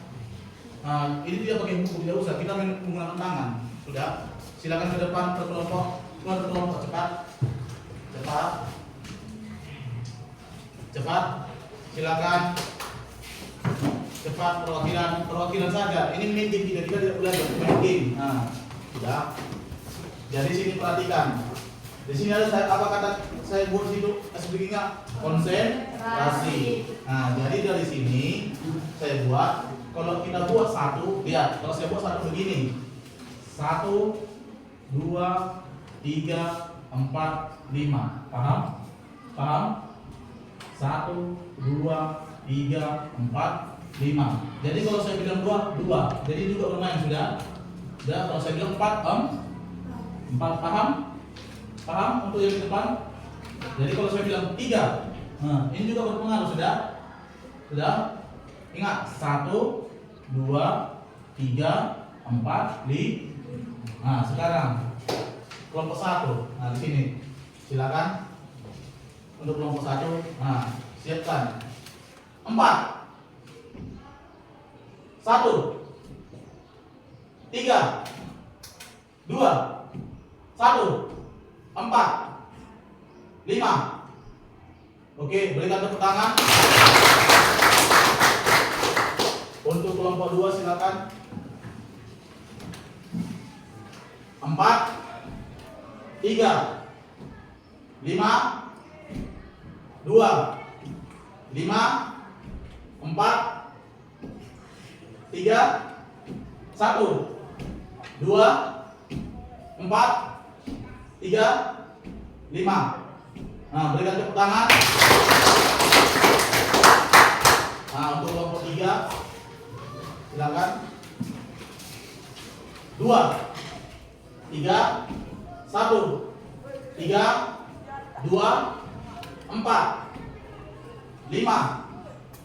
Nah, ini tidak pakai buku, tidak usah. Kita main menggunakan tangan. Sudah, silakan ke depan per kelompok cepat, silakan cepat perwakilan saja. Ini main game, kita tidak belajar main game. Nah, sudah. Jadi sini perhatikan. Di sini ada apa kata saya buat situ speakingnya konsentrasi. Nah, jadi dari sini saya buat. Kalau kita buat satu, lihat. Kalau saya buat satu begini. 1, 2, 3, 4, 5. Paham? Paham? 1, 2, 3, 4, 5. Jadi kalau saya bilang 2, 2. Jadi juga bermain sudah. Sudah, kalau saya bilang 4, 4 paham? Paham untuk yang di depan? Jadi kalau saya bilang 3, nah, ini juga berpengaruh, sudah? Sudah? Ingat, 1, 2, 3, 4, 5. Nah, sekarang kelompok 1. Nah, di sini. Silakan. Untuk kelompok 1, nah, siapkan. 4. 1, 3, 2, 1, 4, 5. Oke, berikan tepuk tangan. Untuk kelompok 2 silakan. 4, 3, 5, 2, 5, 4, 3, 1, 2, 4, 3, 5. Nah, berikan tepuk tangan. Nah, untuk kelompok 3 silakan. 2, 3, 1, 3, 2, 4, 5,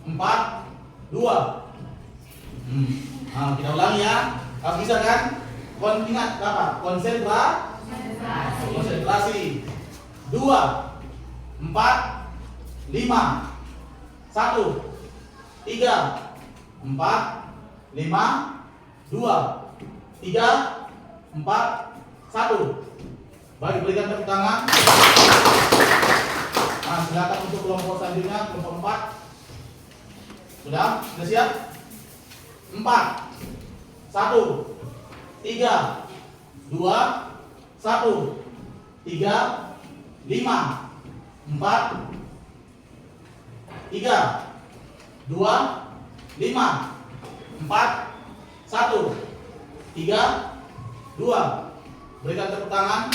4, 2. Nah, kita ulangi ya. Kalau bisa kan? Ingat apa? Konsentrasi. 2, 4, 5, 1, 3, 4, 5, 2, 3, 4, 1. Baik, berikan tepuk tangan. Nah, silakan untuk kelompok selanjutnya, kelompok 4. Sudah siap? 4, 1, 3, 2, 1, 3, 5, 4, 3, 2, 5, 4, 1, 3, 2. Berikan tepuk tangan.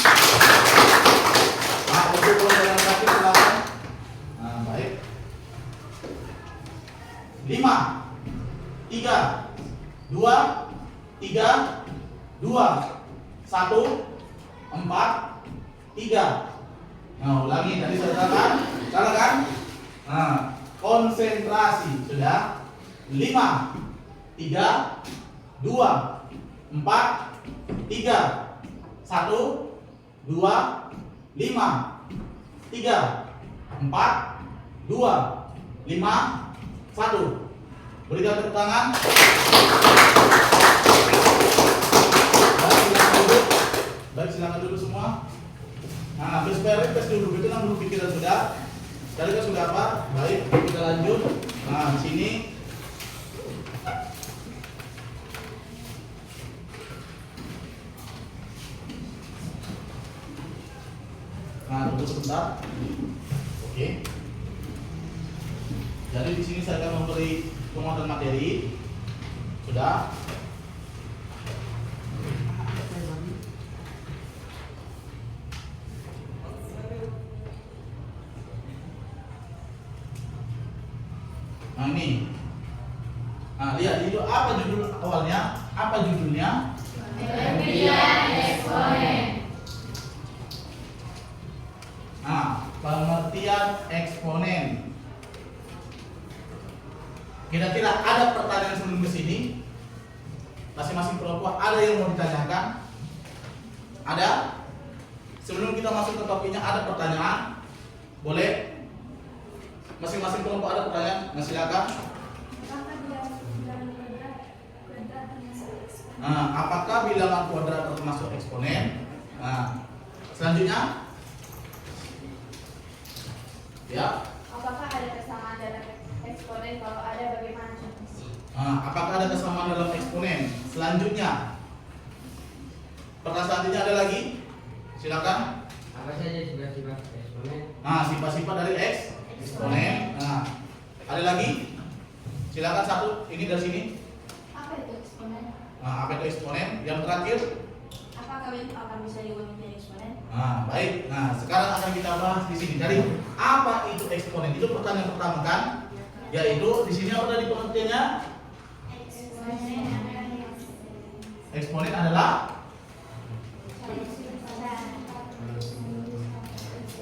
Nah, untuk kelompok yang terakhir silakan. Nah, baik. 5, 3, 2, 3, 2, 1, 4, 3. Nah, ulangi tadi saya katakan, salah kan? Nah, konsentrasi sudah. 5, 3, 2, 4, 3, 1, 2, 5, 3, 4, 2, 5, 1. Berikan tepuk tangan. Baik, silakan duduk semua. Nah, tes dulu, itu dulu pikiran sudah. Tadi kan sudah apa? Baik, kita lanjut. Nah, di sini nah, tunggu sebentar. Oke. Jadi di sini saya akan memberi penguatan materi. Sudah. Nah, ini. Nah, lihat itu apa judul awalnya? Apa judulnya? Pengertian eksponen. Nah, pengertian eksponen. Kira-kira ada pertanyaan sebelum ke sini? Masing-masing kelompok ada yang mau ditanyakan? Ada? Sebelum kita masuk ke topiknya ada pertanyaan? Boleh? Masing-masing kelompok ada pertanyaan? Nah, silakan. Nah, apakah bilangan kuadrat termasuk eksponen? Nah, selanjutnya, ya. Apakah ada kesamaan dalam eksponen? Kalau ada, bagaimana? Nah, apakah ada kesamaan dalam eksponen? Selanjutnya, pertanyaan selanjutnya ada lagi? Silakan. Apa saja sifat-sifat eksponen? Nah, sifat-sifat dari eksponen. Nah, ada lagi? Silakan satu. Ini dari sini. Apa itu eksponen? Nah, apa itu eksponen? Yang terakhir. Apakah itu akan bisa diubah menjadi eksponen? Nah, baik. Nah, sekarang akan kita bahas di sini. Jadi, apa itu eksponen? Itu pertanyaan pertama kan? Yaitu di sini apa tadi pengertiannya? Eksponen adalah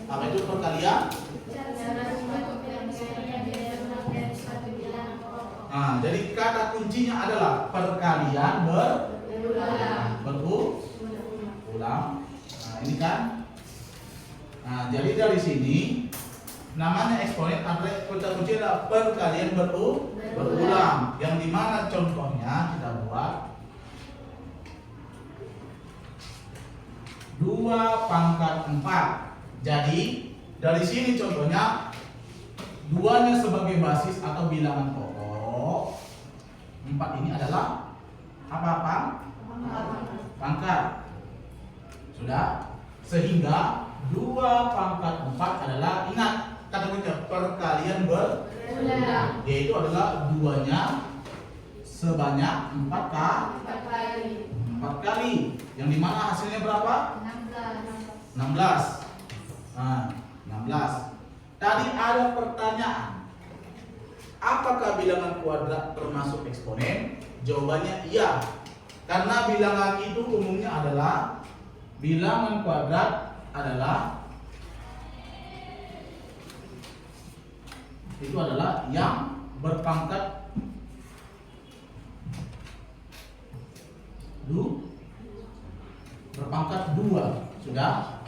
Apa itu perkalian? Cara membentuk bilangan dari suatu bilangan pokok. Nah, jadi kata kuncinya adalah perkalian berulang. Nah, ini kan. Nah, jadi dari sini namanya eksponen adalah kata kunci adalah perkalian berulang. Yang dimana contohnya kita buat 2 pangkat 4. Jadi dari sini contohnya 2-nya sebagai basis atau bilangan pokok. 4 ini adalah apa? Pangkat. Sudah? Sehingga 2 pangkat 4 adalah, ingat kata kunci perkalian Berulang. yaitu adalah 2-nya sebanyak 4 kali. yang dimana hasilnya berapa? 16. Nah, 16. Tadi ada pertanyaan, apakah bilangan kuadrat termasuk eksponen? Jawabannya iya, karena bilangan itu umumnya adalah bilangan kuadrat adalah yang berpangkat berpangkat 2. Sudah?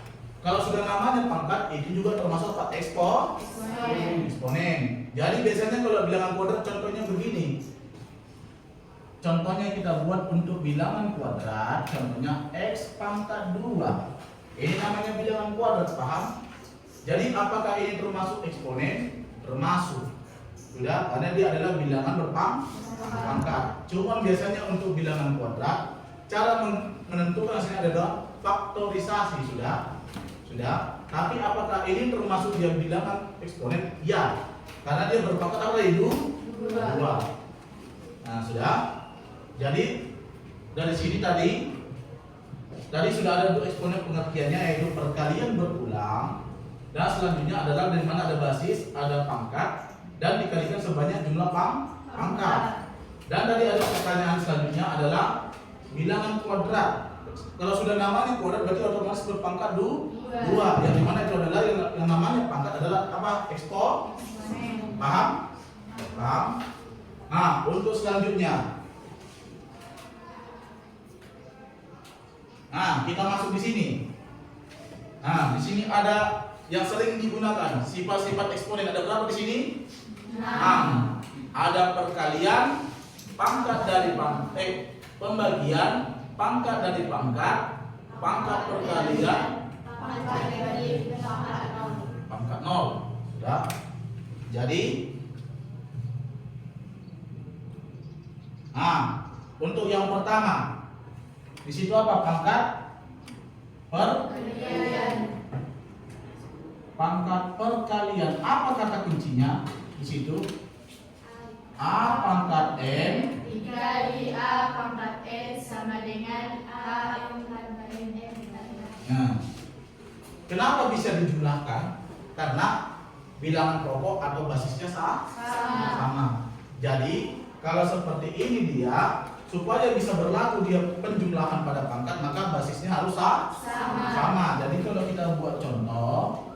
Kalau sudah namanya pangkat, itu juga termasuk eksponen. Jadi biasanya kalau bilangan kuadrat contohnya begini. Contohnya kita buat untuk bilangan kuadrat, contohnya x pangkat 2. Ini namanya bilangan kuadrat, paham? Jadi apakah ini termasuk eksponen? Termasuk. Sudah, karena dia adalah bilangan berpangkat. Cuma biasanya untuk bilangan kuadrat, cara menentukan hasilnya adalah faktorisasi. Sudah. Tapi apakah ini termasuk dia bilangan eksponen? Ya, karena dia berpangkat apa itu? 2. Nah, sudah. Jadi dari sini tadi sudah ada untuk eksponen pengertiannya, yaitu perkalian berulang. Dan selanjutnya adalah dari mana ada basis, ada pangkat, dan dikalikan sebanyak jumlah pangkat. Dan tadi ada pertanyaan selanjutnya adalah bilangan kuadrat. Kalau sudah namanya kuadrat berarti otomatis berpangkat 2. Yang dimana itu adalah yang namanya pangkat adalah apa? Eksponen. Paham? Nah, untuk selanjutnya, nah, kita masuk di sini. Nah, di sini ada yang sering digunakan sifat-sifat eksponen. Ada berapa di sini? 6. Ada perkalian, pangkat dari pembagian, pangkat dari pangkat perkalian, pangkat 0. Sudah. Jadi, nah, untuk yang pertama, di situ apa? Pangkat perkalian. Apa kata kuncinya di situ? A pangkat N dikali A pangkat N sama dengan A pangkat N. Nah, kenapa bisa dijumlahkan? Karena bilangan pokok atau basisnya sama. Jadi kalau seperti ini dia, supaya bisa berlaku dia penjumlahan pada pangkat, maka basisnya harus sama. Jadi kalau kita buat contoh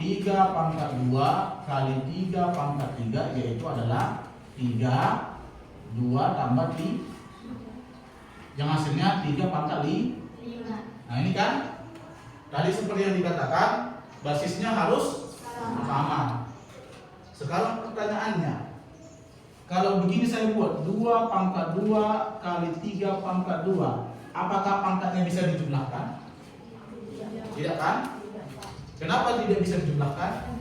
3 pangkat 2 kali 3 pangkat 3, yaitu adalah 3, 2 tambah 3, yang hasilnya 3 pangkat 5. Nah, ini kan tadi seperti yang dikatakan, basisnya harus sama. Sekarang pertanyaannya, kalau begini saya buat 2 pangkat 2 kali 3 pangkat 2, apakah pangkatnya bisa dijumlahkan? Tidak kan? Kenapa tidak bisa dijumlahkan?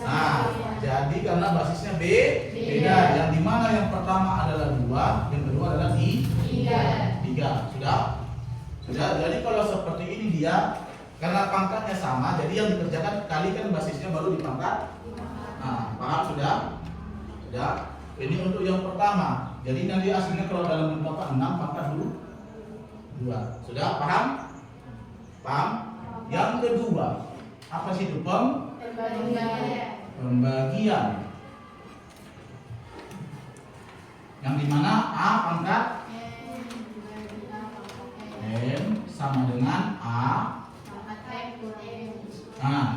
Nah, jadi karena basisnya beda. Yang dimana yang pertama adalah 2, yang kedua adalah 3. Sudah. Jadi kalau seperti ini dia, karena pangkatnya sama, jadi yang dikerjakan kalikan basisnya baru dipangkat. Nah, paham sudah? Ini untuk yang pertama. Jadi nanti hasilnya kalau dalam bentuk 6 pangkat 2. Sudah paham? Yang kedua, apa sih itu? Pembagian. Yang dimana A pangkat N sama dengan A Nah,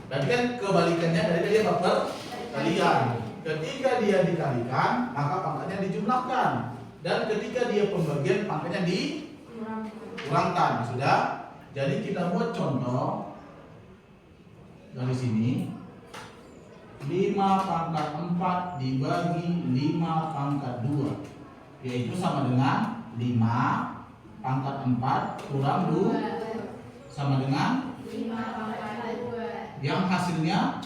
berarti kan kebalikannya dari dia perkalian. Ketika dia dikalikan, maka pangkatnya dijumlahkan. Dan ketika dia pembagian, pangkatnya dikurangkan. Sudah? Jadi kita buat contoh dari sini. 5 pangkat 4 dibagi 5 pangkat 2, yaitu sama dengan 5 pangkat 4 kurang 2 sama dengan yang hasilnya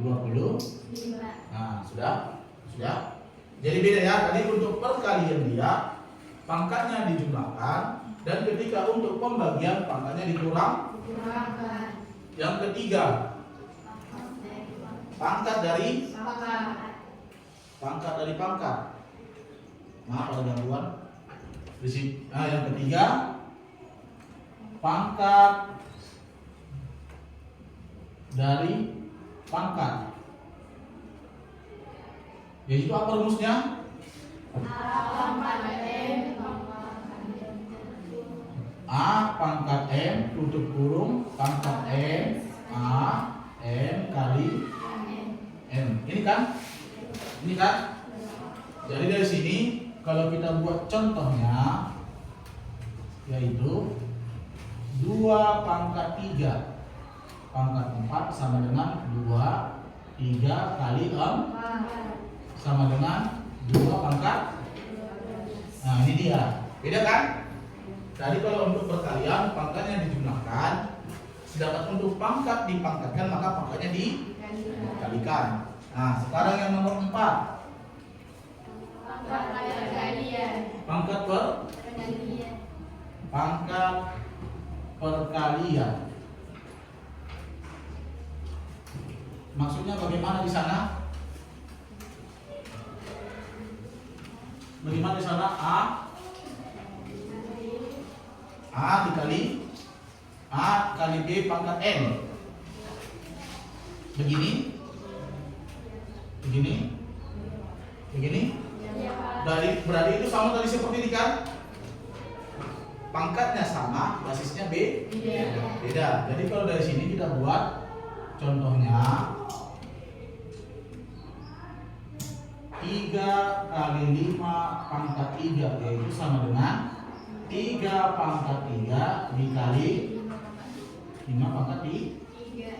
20. Nah, sudah? Jadi beda ya, tadi untuk perkalian dia pangkatnya dijumlahkan, dan ketika untuk pembagian pangkatnya dikurangkan. Yang ketiga, pangkat dari pangkat. Maaf ada gangguan. Nah, yang ketiga, pangkat dari pangkat. Yaitu apa rumusnya? A pangkat M tutup kurung pangkat M A M kali M. Ini kan? Jadi dari sini kalau kita buat contohnya, yaitu 2 pangkat 3 pangkat 4 sama dengan 3 kali M sama dengan 2 pangkat. Nah, ini dia. Beda kan? Tadi kalau untuk perkalian pangkatnya dijumlahkan, sedangkan untuk pangkat dipangkatkan maka pangkatnya dikalikan. Nah, sekarang yang nomor 4. Pangkat perkalian. Maksudnya bagaimana di sana? Bagaimana di sana? A dikali A kali B pangkat N. Begini. Berarti itu sama tadi seperti ini kan? Pangkatnya sama, basisnya beda. Jadi kalau dari sini kita buat contohnya 3 kali 5 pangkat 3, yaitu sama dengan 3 pangkat 3 dikali 5 pangkat 3.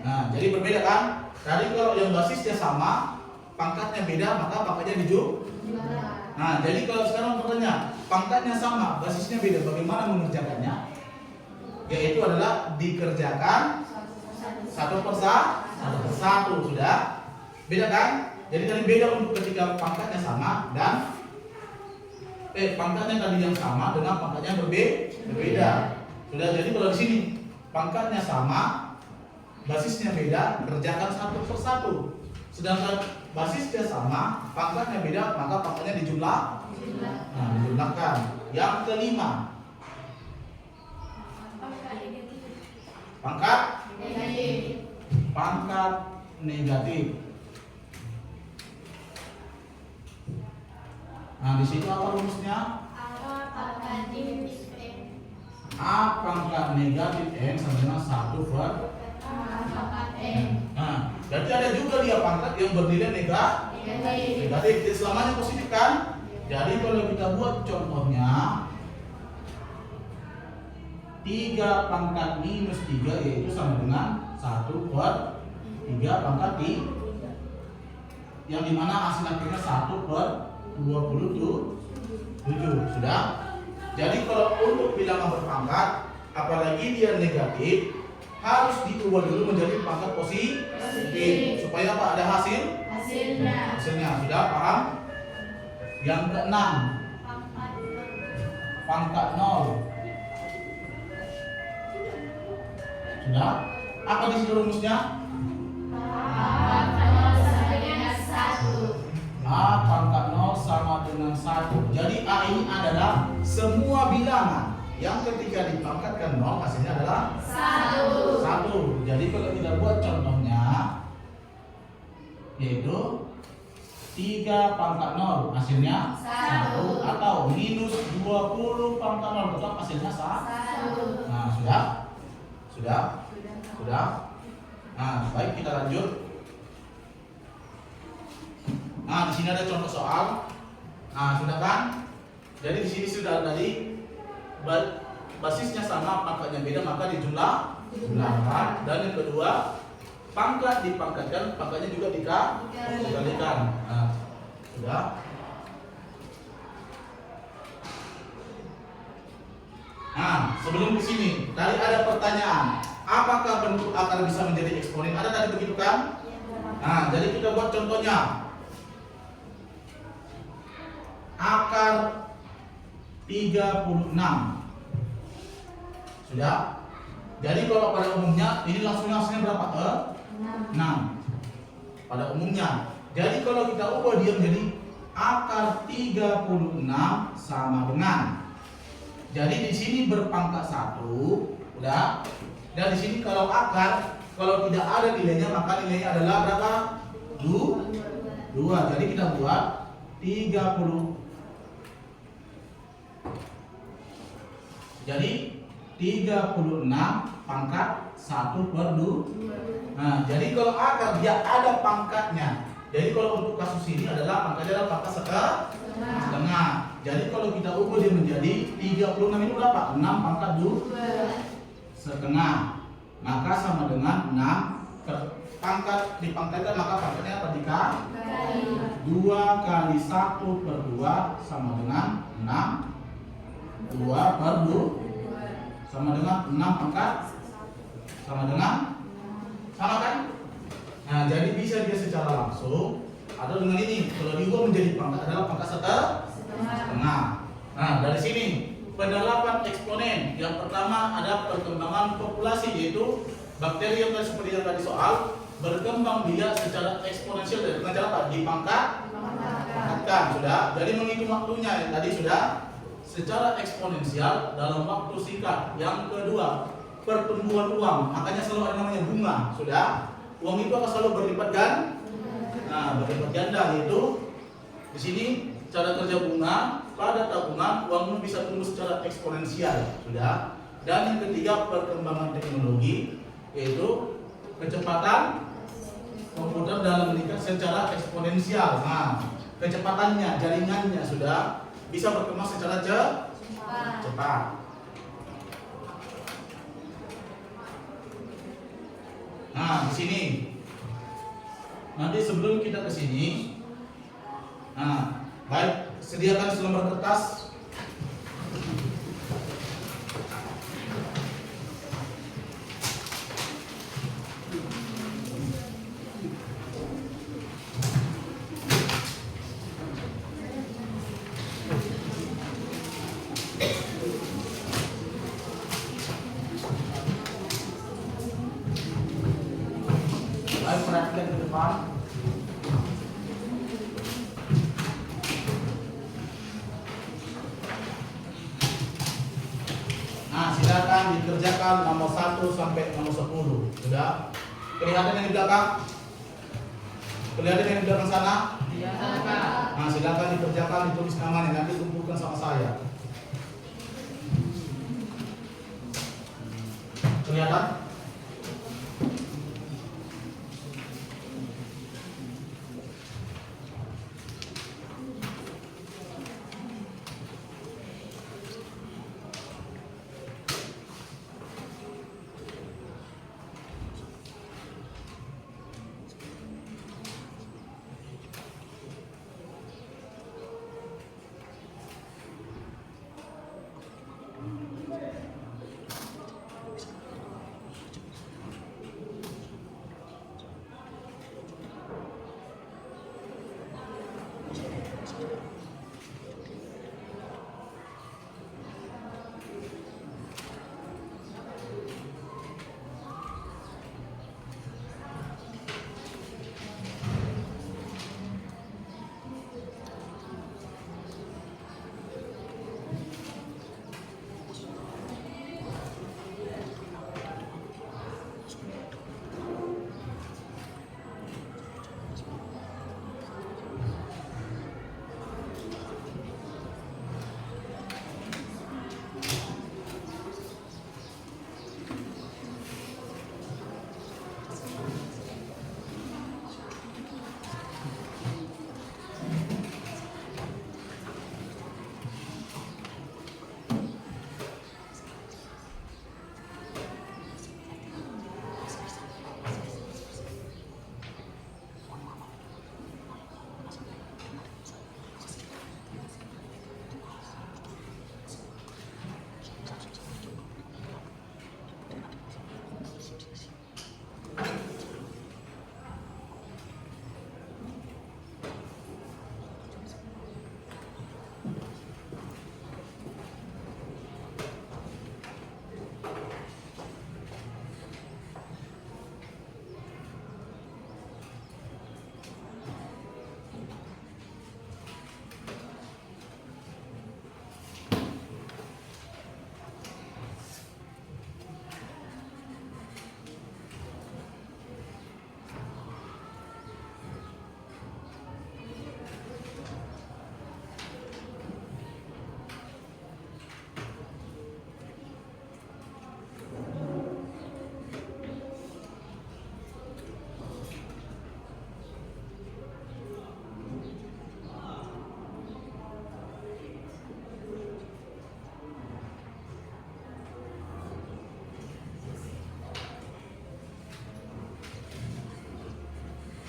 Nah, jadi berbeda kan? Tadi kalau yang basisnya sama, pangkatnya beda, maka pangkatnya dijumlahkan. Nah, jadi kalau sekarang pertanyaan, pangkatnya sama, basisnya beda, bagaimana mengerjakannya? Yaitu adalah dikerjakan satu per satu, sudah? Beda kan? Jadi tadi beda untuk ketika pangkatnya sama dan pangkatnya tadi yang sama dengan pangkatnya berbeda. Sudah, jadi kalau di sini pangkatnya sama, basisnya beda, kerjakan satu per satu. Sedangkan basisnya sama, pangkatnya beda, maka pangkatnya dijumlahkan. Yang kelima, pangkat negatif. Nah, di situ apa rumusnya? A pangkat negatif N sama dengan 1 per N. Nah, berarti ada juga dia pangkat yang bernilai negatif. Jadi selamanya positif kan? Jadi kalau kita buat contohnya 3 pangkat minus 3, yaitu sama dengan 1 per 3 pangkat yang dimana hasil akhirnya 1 per 27. Sudah? Jadi kalau untuk bilangan berpangkat, apalagi dia negatif, harus diubah dulu menjadi pangkat positif supaya apa? Ada hasilnya. Sudah paham? Yang keenam, pangkat 0. Sudah? Apa di sini rumusnya? A pangkat 0 sama dengan 1. Jadi A ini adalah semua bilangan yang ketika dipangkatkan 0 hasilnya adalah 1. Jadi kalau kita buat contohnya, yaitu 3 pangkat 0 hasilnya 1, atau minus 20 pangkat 0 tetap hasilnya 1. Nah, sudah? Sudah? Nah, baik kita lanjut. Nah, di sini ada contoh soal. Nah, sudah kan? Jadi di sini sudah tadi basisnya sama, pangkatnya beda, maka dijumlahkan. Dan yang kedua, pangkat dipangkatkan, pangkatnya juga dikalikan. Nah, sudah. Nah, sebelum ke sini, tadi ada pertanyaan, apakah bentuk akar bisa menjadi eksponen? Ada tadi begitu kan? Nah, jadi kita buat contohnya. Akar 36. Sudah? Jadi kalau pada umumnya ini langsungnya berapa? 6. Pada umumnya. Jadi kalau kita ubah dia menjadi akar 36 sama dengan. Jadi di sini berpangkat 1, udah. Dan di sini kalau akar, kalau tidak ada nilainya maka nilainya adalah berapa? 2. Jadi kita buat 30. Jadi 36 pangkat 1/2. Nah, jadi kalau akar dia ada pangkatnya. Jadi kalau untuk kasus ini adalah pangkatnya adalah pangkat setengah. Jadi kalau kita ubah dia menjadi 36 itu berapa? 6 pangkat 2,5. Maka sama dengan 6 pangkat dipangkatkan, maka pangkatnya apa? Dikali 2 kali 1/2 sama dengan 6. 2/2 sama dengan 6 pangkat sama dengan sama kan? Nah, jadi bisa dia secara langsung atau dengan ini. Kalau diubah menjadi pangkat adalah pangkat setengah. Nah, dari sini penerapan eksponen. Yang pertama ada perkembangan populasi, yaitu bakteri yang seperti yang tadi soal berkembang dia secara eksponensial dengan cara apa? Dipangkatkan, sudah. Jadi menghitung waktunya yang tadi sudah secara eksponensial dalam waktu singkat. Yang kedua, pertumbuhan uang, makanya selalu ada namanya bunga, sudah. Uang itu akan selalu berlipat ganda. Nah, berlipat ganda yaitu di sini cara kerja bunga pada tabungan uangmu bisa tumbuh secara eksponensial, sudah. Dan yang ketiga, perkembangan teknologi, yaitu kecepatan komputer dalam meningkat secara eksponensial. Nah, kecepatannya, jaringannya sudah bisa berkembang secara cepat. Nah, di sini nanti sebelum kita ke sini, nah, baik, sediakan selembar kertas. Baik, perhatikan ke depan. Nah, silakan dikerjakan nomor 1 sampai nomor 10. Sudah? Kelihatan yang di belakang? Kelihatan yang di belakang sana? Iya. Nah, silakan dikerjakan, ditulis namanya, nanti kumpulkan sama saya. Kelihatan?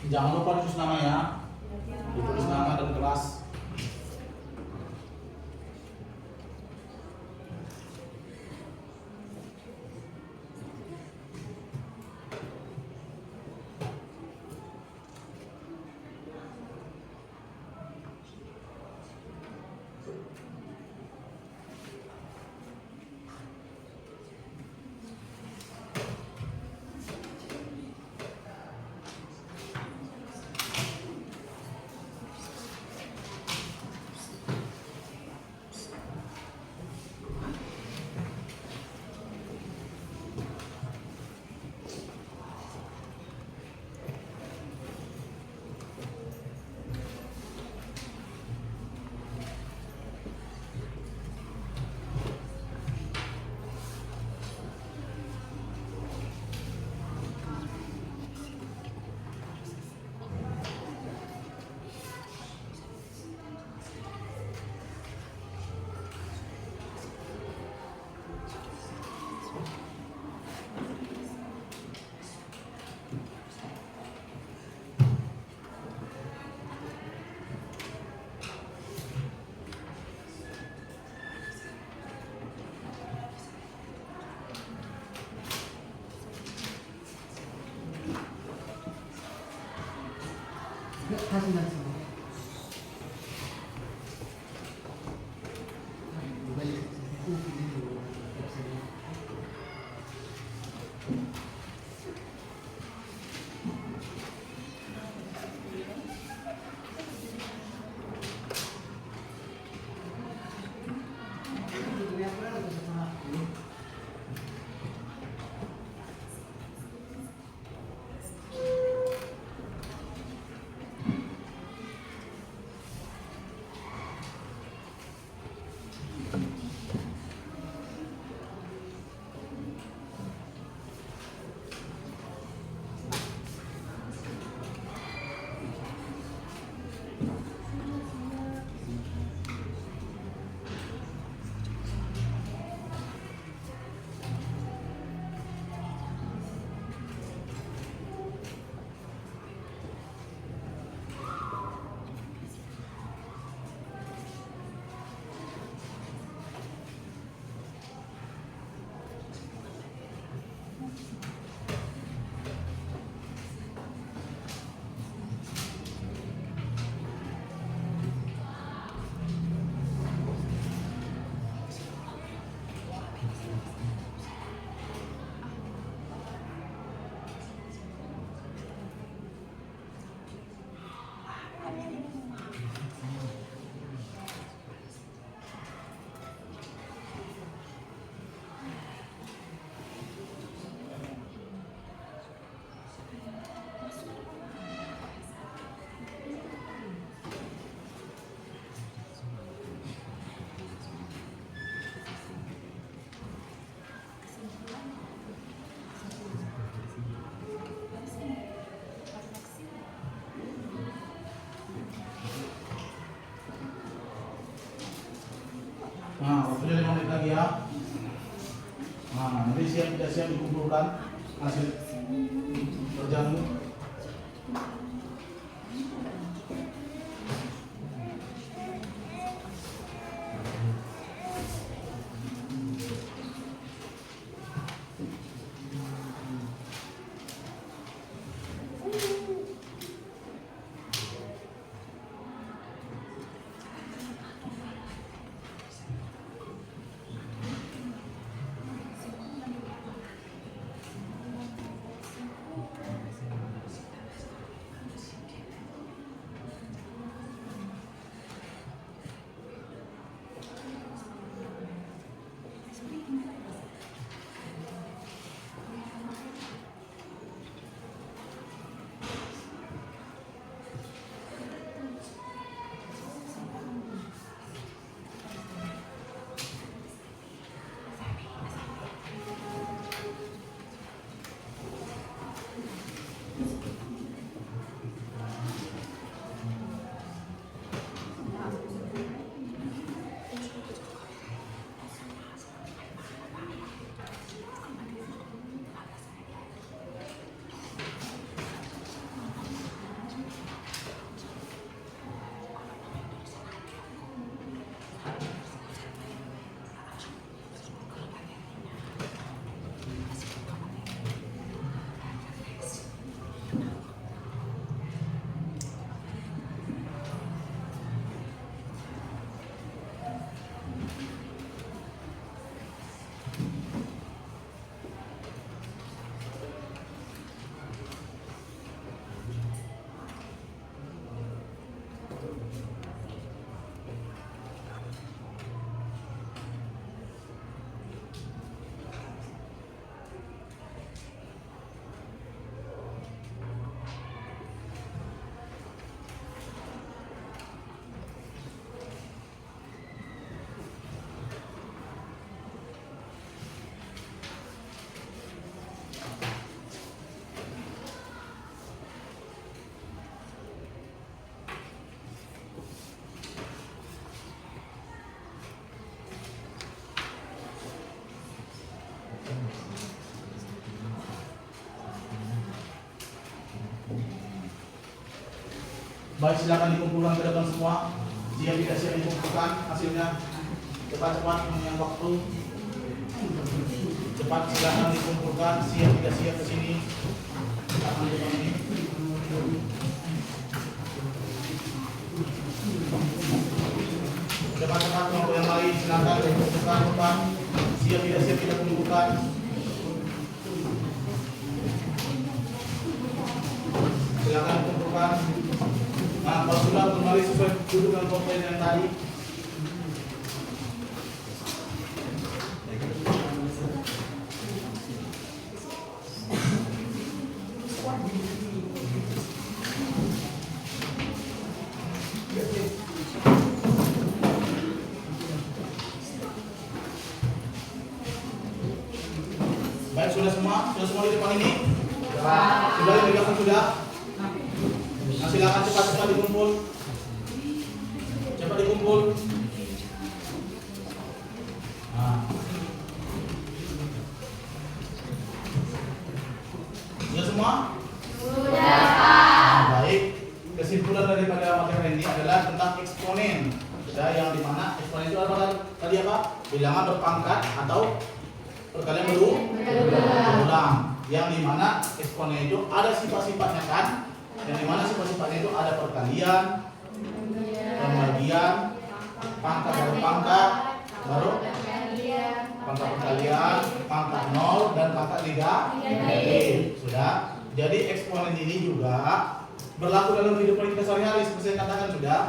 Jangan lupa ditulis nama ya. Ditulis nama dan kelas. 다시 말씀. Nah, waktunya 5 menit lagi ya. Nah, nanti siap tidak siap dikumpulkan hasil kerjamu. Baik, silakan dikumpulkan ke depan semua. Jika tidak siap dikumpulkan hasilnya, cepat-cepat mengenai waktu. Cepat silakan dikumpulkan. Siap tidak siap ke sini. Silakan di depan ini. Cepat-cepat kelompok yang lain silakan dikumpulkan depan. Siap tidak siap kita kumpulkan. Silakan dikumpulkan. Nah, kalau sudah kembali sesuai duduk dengan kelompok yang tadi. Baik, sudah semua di depan ini. Sudah di belakang sudah. Nah, silakan cepat-cepat dikumpul. Cepat dikumpul. Nah. Sudah semua? Sudah. Nah, baik. Kesimpulan daripada materi ini adalah tentang eksponen. Sudah, yang dimana eksponen itu adalah tadi apa? Bilangan berpangkat atau perkalian berulang. Yang dimana eksponen itu ada sifat-sifatnya kan? Yang dimana sifat-sifatnya itu ada perkalian, pembagian, pangkat dari pangkat, baru pangkat perkalian, pangkat 0 dan pangkat negatif. Sudah. Jadi eksponen ini juga berlaku dalam kehidupan kita sehari-hari seperti saya katakan sudah.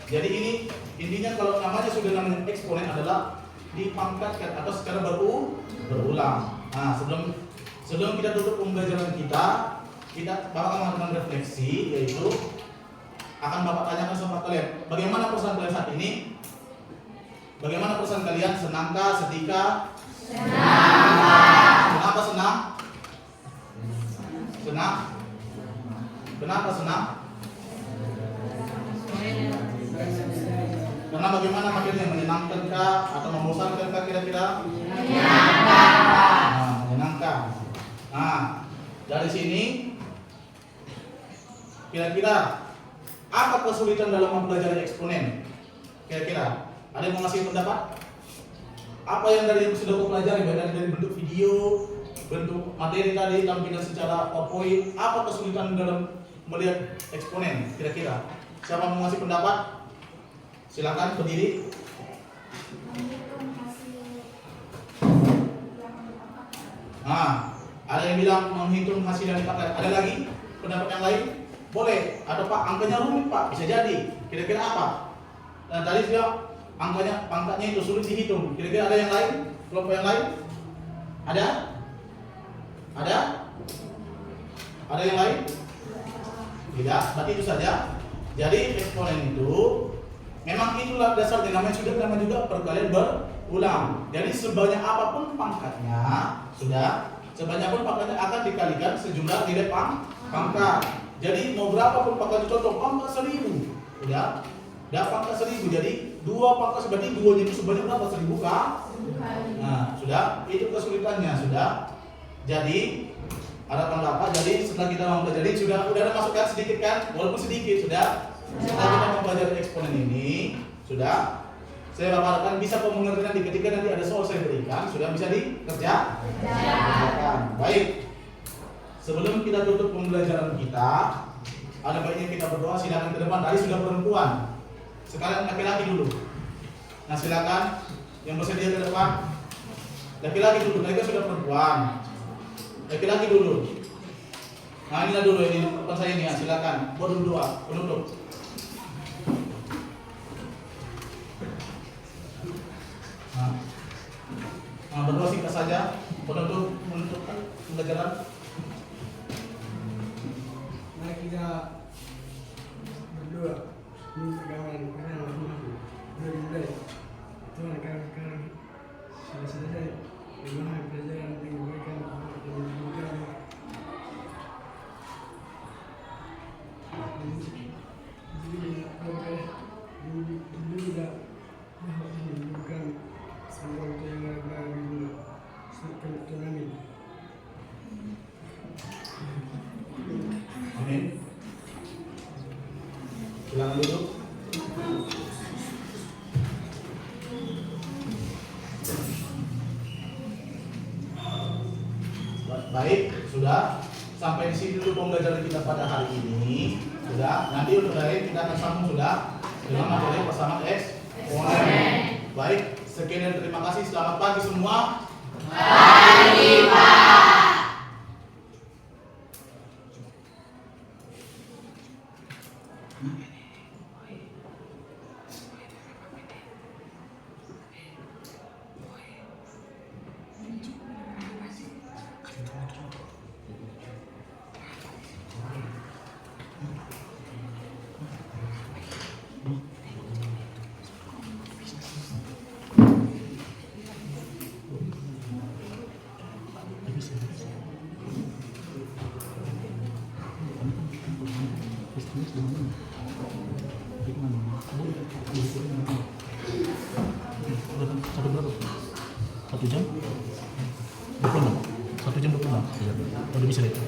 Jadi ini intinya kalau namanya sudah namanya eksponen adalah dipangkatkan atau secara berulang. Nah, sebelum kita tutup pembelajaran kita Bapak akan melakukan refleksi, yaitu akan Bapak tanyakan sama kalian, bagaimana perasaan kalian saat ini? Bagaimana perasaan kalian? Senangkah? Sedihkah? Senang. Kenapa senang? Senang? Kenapa senang? Karena bagaimana akhirnya menyenangkankah atau membosankankah kira-kira? Menyenangkan. Nah, dari sini kira-kira apa kesulitan dalam mempelajari eksponen? Kira-kira ada yang mau ngasih pendapat? Apa yang dari yang sudah kau pelajari, baik dari bentuk video, bentuk materi tadi, tampilan secara PowerPoint, apa kesulitan dalam melihat eksponen? Kira-kira siapa mau ngasih pendapat? Silakan berdiri. Nah, ada yang bilang menghitung hasil yang dipakai. Ada lagi pendapat yang lain? Boleh. Atau Pak, angkanya rumit Pak, bisa jadi. Kira-kira apa? Dan tadi dia pangkatnya itu sulit dihitung. Kira-kira ada yang lain? Kelompok yang lain? Ada? Ada? Ada yang lain? Tidak. Berarti itu saja. Jadi eksponen itu memang itulah dasarnya, namanya juga perkalian berulang. Jadi sebanyak apapun pangkatnya, sebanyak apapun pangkatnya akan dikalikan sejumlah nilai pangkat. Jadi mau berapa pun pangkat, contoh pangkat 1000, sudah pangkat 1000. Jadi 2 pangkat berarti 2 itu sebanyak berapa? 1000 kah? Nah, sudah, itu kesulitannya sudah. Jadi ada tanggapan. Jadi setelah kita mempelajari sudah ada masukkan sedikit kan, walaupun sedikit sudah. Setelah kita mempelajari eksponen ini, sudah saya harapkan bisa pengertian ketika nanti ada soal saya berikan, sudah bisa dikerjakan. Baik. Sebelum kita tutup pembelajaran kita, ada baiknya kita berdoa. Silakan ke depan. Tadi sudah perempuan, sekarang laki-laki dulu. Nah, silakan yang bersedia ke depan. Laki-laki dulu, mereka sudah perempuan. Laki-laki dulu. Nah, inilah dulu ini depan saya ini ya. Silakan buat doa penutup. Nah, berdoa singkat saja penutup pembelajaran. Mari kita berdoa minta kawan mulai Tuhan kami sudah selesai dengan pelajaran yang diberikan Amin. itu pembelajaran kita pada hari ini. Sudah, nanti untuk lain kita akan sambung sudah dengan materi pasangan eksponen. Baik, sekian dan terima kasih. Selamat pagi semua. Pagi, Pak. Satu jam 26. 1 jam 26. Udah bisa lihat.